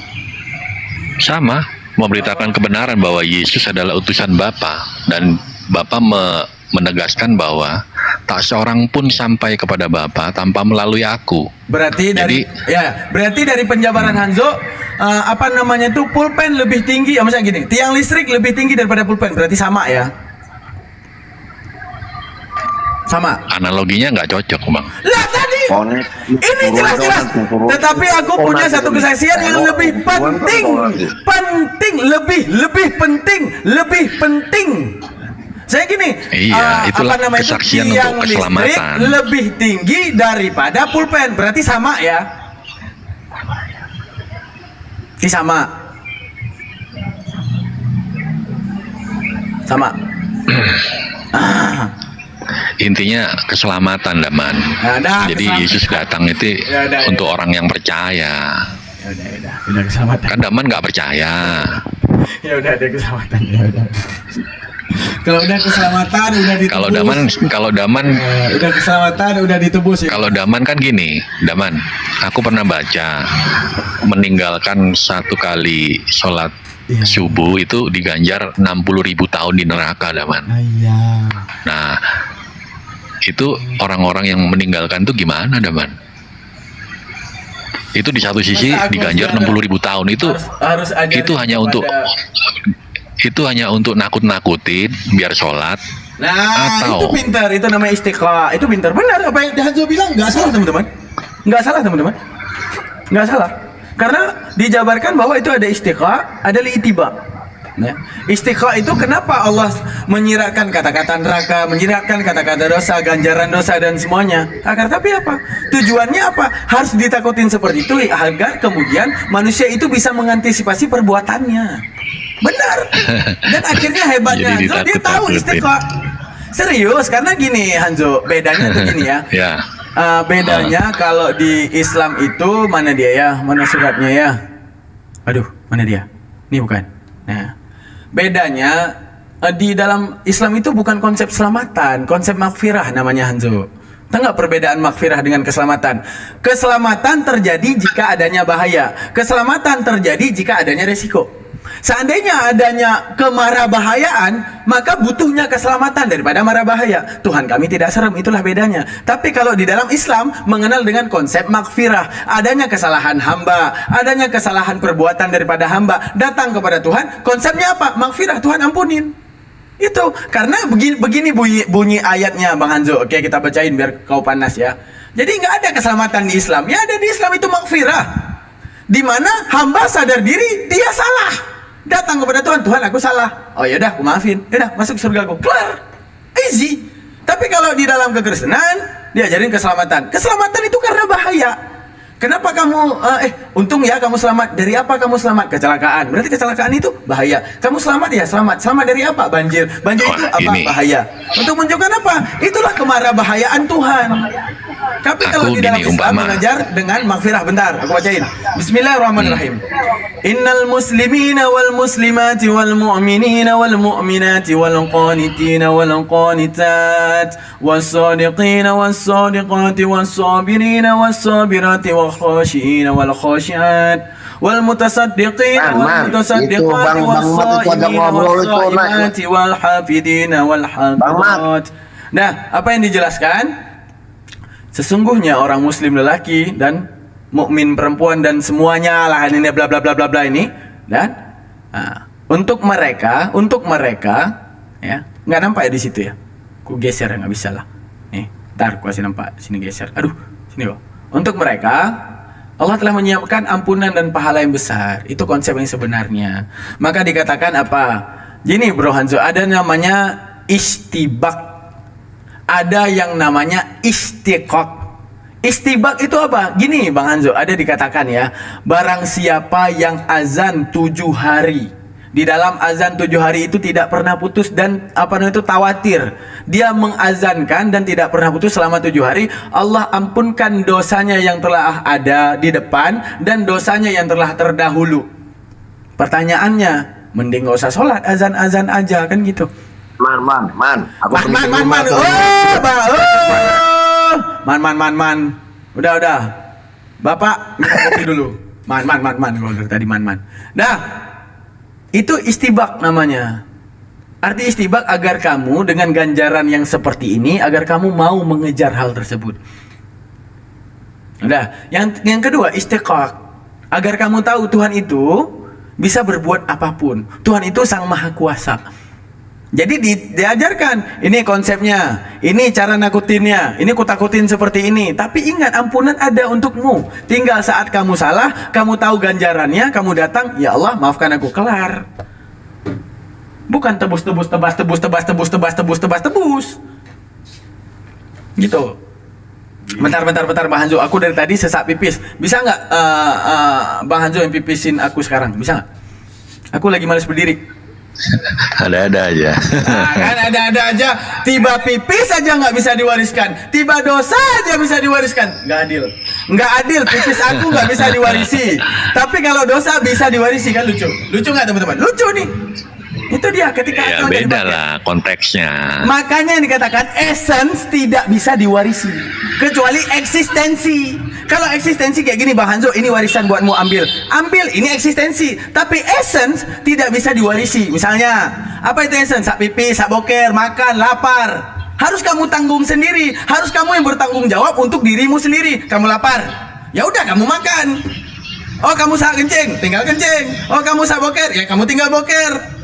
Sama, memberitakan kebenaran bahwa Yesus adalah utusan Bapa, dan Bapa menegaskan bahwa tak seorang pun sampai kepada Bapa tanpa melalui aku. Berarti berarti dari penjabaran Hanzo, apa namanya itu, pulpen lebih tinggi, misalnya gini, tiang listrik lebih tinggi daripada pulpen, berarti sama ya? Sama. Analoginya nggak cocok, Bang. Lah tadi ini jelas-jelas. Tetapi aku punya satu kesaksian yang lebih penting. Saya gini, itulah kesaksian tiang untuk listrik keselamatan. lebih tinggi daripada pulpen, berarti sama ya? Sama. Intinya keselamatan, Daman. Jadi Yesus datang itu untuk orang yang percaya. Udah keselamatan. Kan Daman nggak percaya. Ya udah, ada keselamatan. Ya udah. Kalau udah keselamatan udah ditebus. Kalau Daman Udah keselamatan udah ditebus ya. Kalau Daman kan gini, Daman, aku pernah baca meninggalkan satu kali sholat subuh itu diganjar 60.000 tahun di neraka, Daman. Iya. Nah, itu orang-orang yang meninggalkan tuh gimana, Daman? Itu di satu sisi Masa aku diganjar harus 60.000 tahun harus ajarin itu hanya untuk itu hanya untuk nakut-nakutin biar sholat. Nah, Atau- itu pintar, itu namanya istiqomah. Itu pintar, benar apa yang Hanzo bilang, nggak salah teman-teman. Nggak salah teman-teman. Nggak salah. Karena dijabarkan bahwa itu ada istiqomah, ada li'tiba. Ya. Istiqomah itu kenapa Allah menyiratkan kata-kata neraka, menyiratkan kata-kata dosa, ganjaran dosa dan semuanya. Agar tapi apa? Tujuannya apa? Harus ditakutin seperti itu agar kemudian manusia itu bisa mengantisipasi perbuatannya. Benar. Dan akhirnya hebatnya Jadi Hanzo, dia tahu ditakut-takutin. istiqomah. Serius, karena gini Hanzo, bedanya tuh gini ya. Ya. Bedanya kalau di Islam itu mana dia ya? Mana suratnya ya? Aduh, mana dia? Ini bukan. Nah, bedanya di dalam Islam itu bukan konsep selamatan, konsep maghfirah namanya Hanzo. Tahu nggak perbedaan maghfirah dengan keselamatan? Keselamatan terjadi jika adanya bahaya. Keselamatan terjadi jika adanya resiko. Seandainya adanya kemarabahayaan, maka butuhnya keselamatan daripada marah bahaya. Tuhan kami tidak serem, itulah bedanya. Tapi kalau di dalam Islam mengenal dengan konsep maghfirah, adanya kesalahan hamba, adanya kesalahan perbuatan daripada hamba datang kepada Tuhan, konsepnya apa? Maghfirah, Tuhan ampunin. Itu karena begini bunyi ayatnya Bang Hanzo. Oke, kita bacain biar kau panas ya. Jadi nggak ada keselamatan di Islam. Ya ada di Islam itu maghfirah, di mana hamba sadar diri dia salah, datang kepada Tuhan, Tuhan aku salah. Oh ya udah, aku maafin. Udah, masuk surga aku. Kelar. Easy. Tapi kalau di dalam kekristenan diajarin keselamatan. Keselamatan itu karena bahaya. Kenapa kamu untung ya kamu selamat. Dari apa kamu selamat? Kecelakaan. Berarti kecelakaan itu bahaya. Kamu selamat ya, selamat. Selamat dari apa? Banjir. Banjir itu apa? Ini. Bahaya. Untuk menunjukkan apa? Itulah kemarabahayaan Tuhan. Tapi kalau Aku di dalam gini, Islam umpama. mengajar dengan maghfirah. Bentar, aku bacain. Bismillahirrahmanirrahim. Innal muslimina wal muslimati wal mu'minina wal mu'minati wal qanitina wal qanitat was sadiqina was sadiqati was sabirina was sabirati wal khashiina wal khashiat wal mutasaddiqina wal Man, mutasaddiqati itu Bang was Mat itu ajak shaimina ngobrol was itu, Nak. shaimati wal hafidina wal hafidat. Nah, apa yang dijelaskan? Sesungguhnya orang muslim lelaki dan mukmin perempuan dan semuanya lah ini bla bla bla bla bla ini, dan untuk mereka ya nggak nampak ya di situ ya, ku geser ya, nggak bisa lah nih, ntar ku kasih nampak sini, geser, aduh sini kok. Untuk mereka Allah telah menyiapkan ampunan dan pahala yang besar. Itu konsep yang sebenarnya. Maka dikatakan apa? Gini Bro Hanzo, ada namanya istibak, ada yang namanya istiqaq. Istibak itu apa? Gini Bang Hanzo, ada dikatakan ya, barang siapa yang azan 7 hari, di dalam azan 7 hari itu tidak pernah putus dan itu tawatir, dia mengazankan dan tidak pernah putus selama 7 hari, Allah ampunkan dosanya yang telah ada di depan dan dosanya yang telah terdahulu. Pertanyaannya, mending gak usah sholat, azan-azan aja kan gitu. Man. Aku Man. Man. Udah. Bapak minta kopi dulu. Man. Kalau dari tadi man. Dah. Itu istibak namanya. Arti istibak agar kamu dengan ganjaran yang seperti ini, agar kamu mau mengejar hal tersebut. Udah. Yang kedua istiqaq. Agar kamu tahu Tuhan itu bisa berbuat apapun. Tuhan itu Sang Maha Kuasa. Jadi diajarkan, ini konsepnya, ini cara nakutinnya, ini kutakutin seperti ini. Tapi ingat, ampunan ada untukmu. Tinggal saat kamu salah, kamu tahu ganjarannya, kamu datang, ya Allah maafkan aku, kelar. Bukan tebus. Gitu. Bentar Bang Hanzo, aku dari tadi sesak pipis. Bisa nggak Bang Hanzo yang pipisin aku sekarang? Bisa nggak? Aku lagi males berdiri. Ada-ada aja. Nah, kan ada-ada aja. Tiba pipis aja nggak bisa diwariskan, tiba dosa aja bisa diwariskan. Nggak adil. Pipis aku nggak bisa diwarisi, tapi kalau dosa bisa diwarisi, kan lucu nggak teman-teman? Lucu nih. Itu dia ketika Ya akal nggak beda dipakai. lah konteksnya. Makanya yang dikatakan essence tidak bisa diwarisi kecuali eksistensi. Kalau eksistensi kayak gini, Bang Hanzo, ini warisan buatmu, ambil. Ambil, ini eksistensi. Tapi essence tidak bisa diwarisi. Misalnya, apa itu essence? Sak pipi, sak boker, makan, lapar. Harus kamu tanggung sendiri. Harus kamu yang bertanggung jawab untuk dirimu sendiri. Kamu lapar, ya udah kamu makan. Oh, kamu sak kencing, tinggal kencing. Oh, kamu sak boker, ya kamu tinggal boker.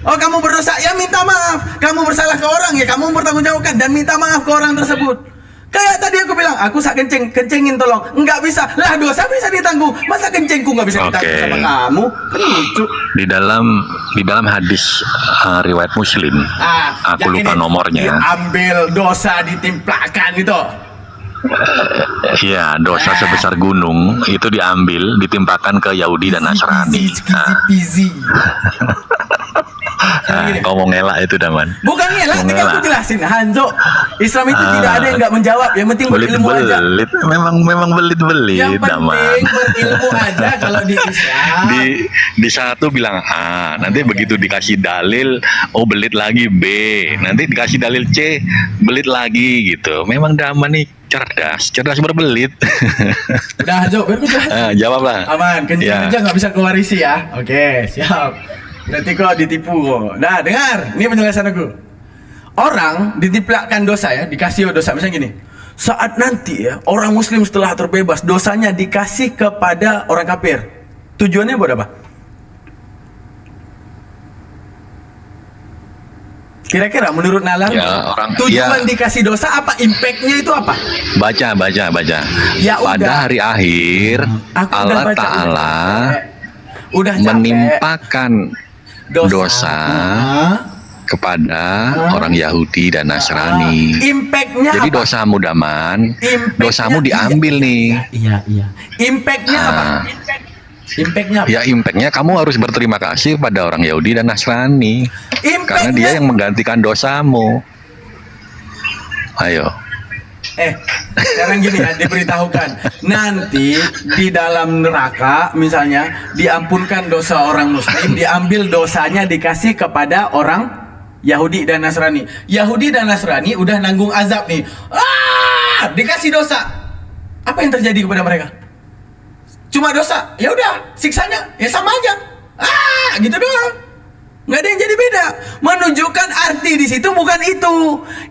Oh, kamu berdosa, ya minta maaf. Kamu bersalah ke orang, ya kamu bertanggungjawabkan dan minta maaf ke orang tersebut. Kayak tadi aku bilang, aku sak kencing, kencingin tolong. Enggak bisa, lah dosa bisa ditanggung. Masa kencingku nggak bisa ditanggung Oke. sama kamu? Kan lucu. Di dalam hadis riwayat Muslim, aku yang lupa ini, nomornya. diambil dosa ditimplakan itu. Iya, dosa sebesar gunung itu diambil, ditimpakan ke Yahudi dan Nasrani. Easy. Kau mau ngelak itu, Daman. Bukan ngelak, Mau ini aku jelasin. Hanzo, Islam itu tidak ada yang nggak menjawab. Yang penting berilmu aja. Belit, memang belit, Yang Daman. penting berilmu aja kalau di Islam. Di satu bilang A, nanti begitu dikasih dalil, oh belit lagi B, nanti dikasih dalil C, belit lagi gitu. Memang Daman nih cerdas berbelit. Udah Hanzo, biar aku jelasin. Jawablah. Aman, kencing Ya. aja nggak bisa kewarisi ya. Oke, siap. Berarti kok ditipu kok. Nah, dengar, ini penjelasan aku. Orang ditiplakan dosa ya, dikasih dosa misalnya gini. Saat nanti ya, orang muslim setelah terbebas, dosanya dikasih kepada orang kafir. Tujuannya buat apa? Kira-kira menurut nalar, Ya, tujuan dikasih dosa apa? Impactnya itu apa? Baca. Ya Pada udah. hari akhir, Aku udah Allah baca, Ta'ala udah capek. menimpakan dosa Hah? kepada orang Yahudi dan Nasrani. Impactnya Jadi apa? dosamu, Daman, Impactnya- dosamu diambil nih. Iya. Impactnya apa? Ah. Impactnya apa? Ya impactnya kamu harus berterima kasih pada orang Yahudi dan Nasrani karena dia yang menggantikan dosamu. Ayo. Sekarang gini ya, diberitahukan nanti di dalam neraka misalnya diampunkan dosa orang muslim, diambil dosanya dikasih kepada orang Yahudi dan Nasrani. Yahudi dan Nasrani udah nanggung azab nih. Dikasih dosa. Apa yang terjadi kepada mereka? Cuma dosa. Ya udah, siksanya ya sama aja. Gitu doang. Nggak ada yang jadi beda. Menunjukkan arti di situ bukan itu.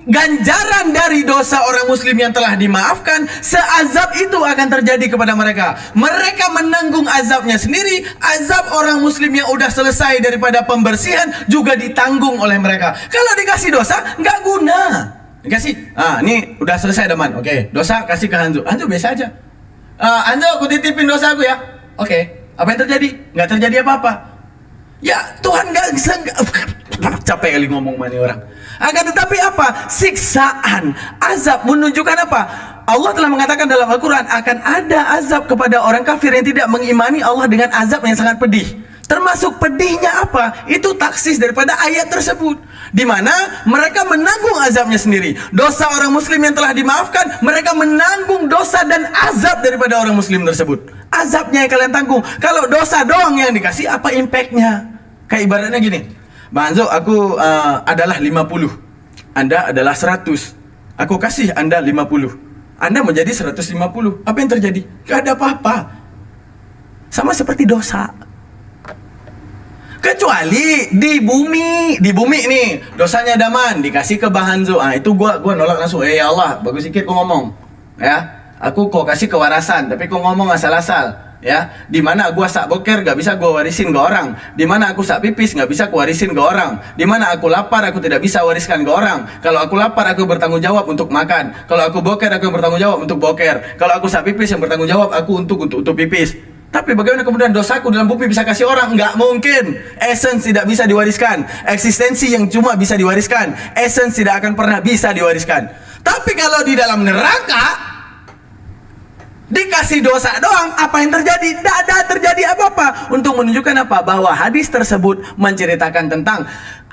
Ganjaran dari dosa orang muslim yang telah dimaafkan, seazab itu akan terjadi kepada mereka. Mereka menanggung azabnya sendiri. Azab orang muslim yang udah selesai daripada pembersihan juga ditanggung oleh mereka. Kalau dikasih dosa, nggak guna. Dikasih, ini udah selesai Daman. Oke, dosa kasih ke Hanzo. Hanzo biasa aja. Hanzo, aku titipin dosa aku ya. Oke, apa yang terjadi? Nggak terjadi apa-apa. Ya Tuhan nggak capek kali ngomong mani orang. Akan tetapi apa? Siksaan, azab menunjukkan apa? Allah telah mengatakan dalam Al-Quran akan ada azab kepada orang kafir yang tidak mengimani Allah dengan azab yang sangat pedih. Termasuk pedihnya apa? Itu taksis daripada ayat tersebut, di mana mereka menanggung azabnya sendiri. Dosa orang muslim yang telah dimaafkan, mereka menanggung dosa dan azab daripada orang muslim tersebut. Azabnya yang kalian tanggung. Kalau dosa doang yang dikasih, apa impactnya? Kayak ibaratnya gini, Bang Anzo, aku adalah 50, Anda adalah 100. Aku kasih Anda 50, Anda menjadi 150. Apa yang terjadi? Gak ada apa-apa. Sama seperti dosa. Kecuali di bumi nih dosanya Daman dikasih ke Bang Hanzo. Itu gua nolak langsung. Ya Allah, bagus sedikit kau ngomong. Ya, aku kau kasih kewarasan, tapi kau ngomong asal-asal. Ya, di mana gua sak boker gak bisa gua warisin ke orang, di mana aku sak pipis gak bisa gua warisin ke orang, di mana aku lapar aku tidak bisa wariskan ke orang. Kalau aku lapar aku bertanggung jawab untuk makan, kalau aku boker aku yang bertanggung jawab untuk boker, kalau aku sak pipis yang bertanggung jawab aku untuk pipis. Tapi bagaimana kemudian dosaku dalam bumi bisa kasih orang? Nggak mungkin. Essence tidak bisa diwariskan. Eksistensi yang cuma bisa diwariskan. Essence tidak akan pernah bisa diwariskan. Tapi kalau di dalam neraka dikasih dosa doang, apa yang terjadi? Tidak ada terjadi apa-apa. Untuk menunjukkan apa? Bahwa hadis tersebut menceritakan tentang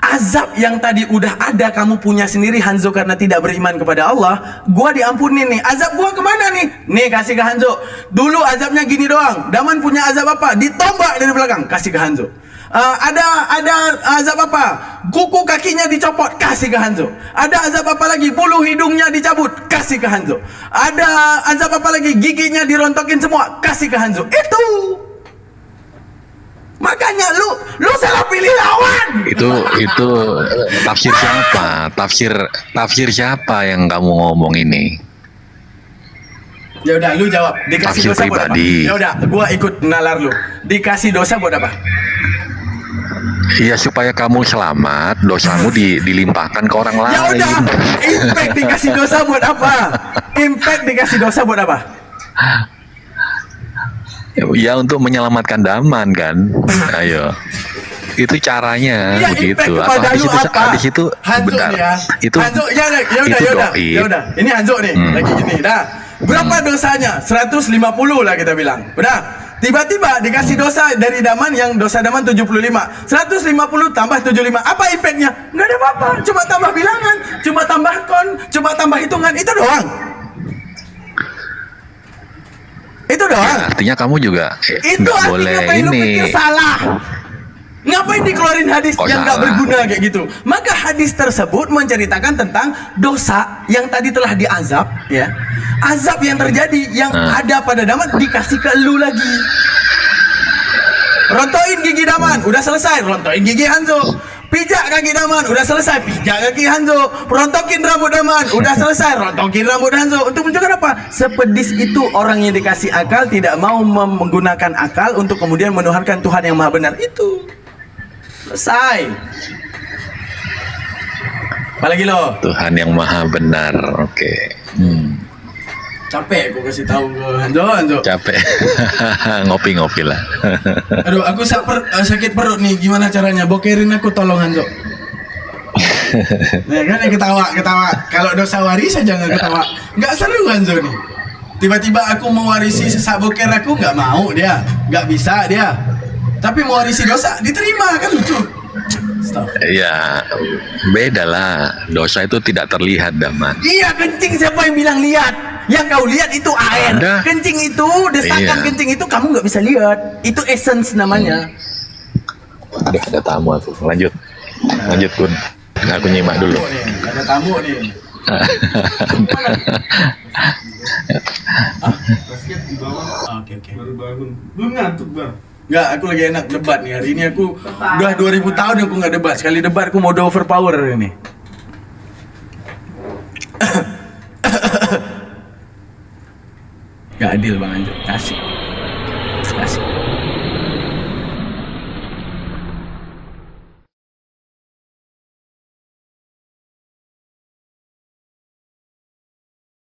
azab yang tadi udah ada kamu punya sendiri Hanzo karena tidak beriman kepada Allah. Gua diampuni nih. Azab gua kemana nih? Nih kasih ke Hanzo. Dulu azabnya gini doang. Daman punya azab apa? Ditombak dari belakang. Kasih ke Hanzo. Ada azab apa? Kuku kakinya dicopot, kasih ke Hanzo. Ada azab apa lagi? Bulu hidungnya dicabut, kasih ke Hanzo. Ada azab apa lagi? Giginya dirontokin semua, kasih ke Hanzo. Itu. Makanya lu salah pilih lawan. Itu tafsir siapa? Tafsir siapa yang kamu ngomong ini? Ya udah, lu jawab. Dikasih Tafsir dosa buat apa? pribadi. Ya udah, gua ikut nalar lu. Dikasih dosa buat apa? Iya, supaya kamu selamat, dosamu dilimpahkan ke orang lain. Ya udah, impact dikasih dosa buat apa? Impact dikasih dosa buat apa? Ya untuk menyelamatkan Daman kan. Ayo. Itu caranya Ya, begitu. impact Atau kepada lu apa? habis itu Hanzo bentar. nih ya. Itu Hanzo, ya udah, itu ya udah. doi. Ya udah. Ini Hanzo nih, lagi gini. Dah. Berapa dosanya? 150 lah kita bilang. Udah. Tiba-tiba dikasih dosa dari Daman yang dosa Daman 75. 150 tambah 75. Apa impactnya? Nggak ada apa-apa. Cuma tambah bilangan, cuma tambah cuma tambah hitungan. Itu doang. Itu doang. Ya, artinya kamu juga Itu nggak artinya boleh apa yang lu ini. pikir salah. Ngapain dikeluarin hadis Kok yang nggak salah? berguna kayak gitu? Maka hadis tersebut menceritakan tentang dosa yang tadi telah diazab, ya. Azab yang terjadi yang ada pada Daman dikasih ke lu lagi. Rontoin gigi Daman, udah selesai. Rontoin gigi Hanzo. Pijak kaki Daman, udah selesai. Pijak kaki Hanzo. Rontokin rambut Daman, udah selesai. Rontokin rambut Hanzo. Untuk menunjukkan apa? Sepedis itu orang yang dikasih akal tidak mau menggunakan akal untuk kemudian menuhankan Tuhan yang Maha Benar. Itu selesai. Apalagi lo? Tuhan yang Maha Benar. Oke. Capek aku kasih tahu ke Hanzo. Capek. Ngopi-ngopi lah. Aduh, aku sakit perut nih. Gimana caranya? Bokerin aku, tolong Hanzo. Nah, kan ketawa. Kalau dosa waris aja nggak ketawa. Nggak seru Hanzo nih. Tiba-tiba aku mewarisi sesak boker aku, nggak mau dia. Nggak bisa dia. Tapi mewarisi dosa diterima, kan lucu. Stop. Ya, beda lah. Dosa itu tidak terlihat, Daman. Iya, kencing siapa yang bilang lihat? Yang kau lihat itu air. Ada. Kencing itu, desakan Iya. kencing itu kamu nggak bisa lihat. Itu essence namanya. Ada tamu aku. Lanjut, Kun. Aku nyimak dulu. Tamu nih, ada tamu nih. Oke. Baru bangun. Belum ngantuk bang. Enggak, aku lagi enak debat nih. Hari ini aku udah 2000 tahun aku nggak debat. Sekali debat aku mode overpower hari ini. Gak adil bang Anjo. Kasih.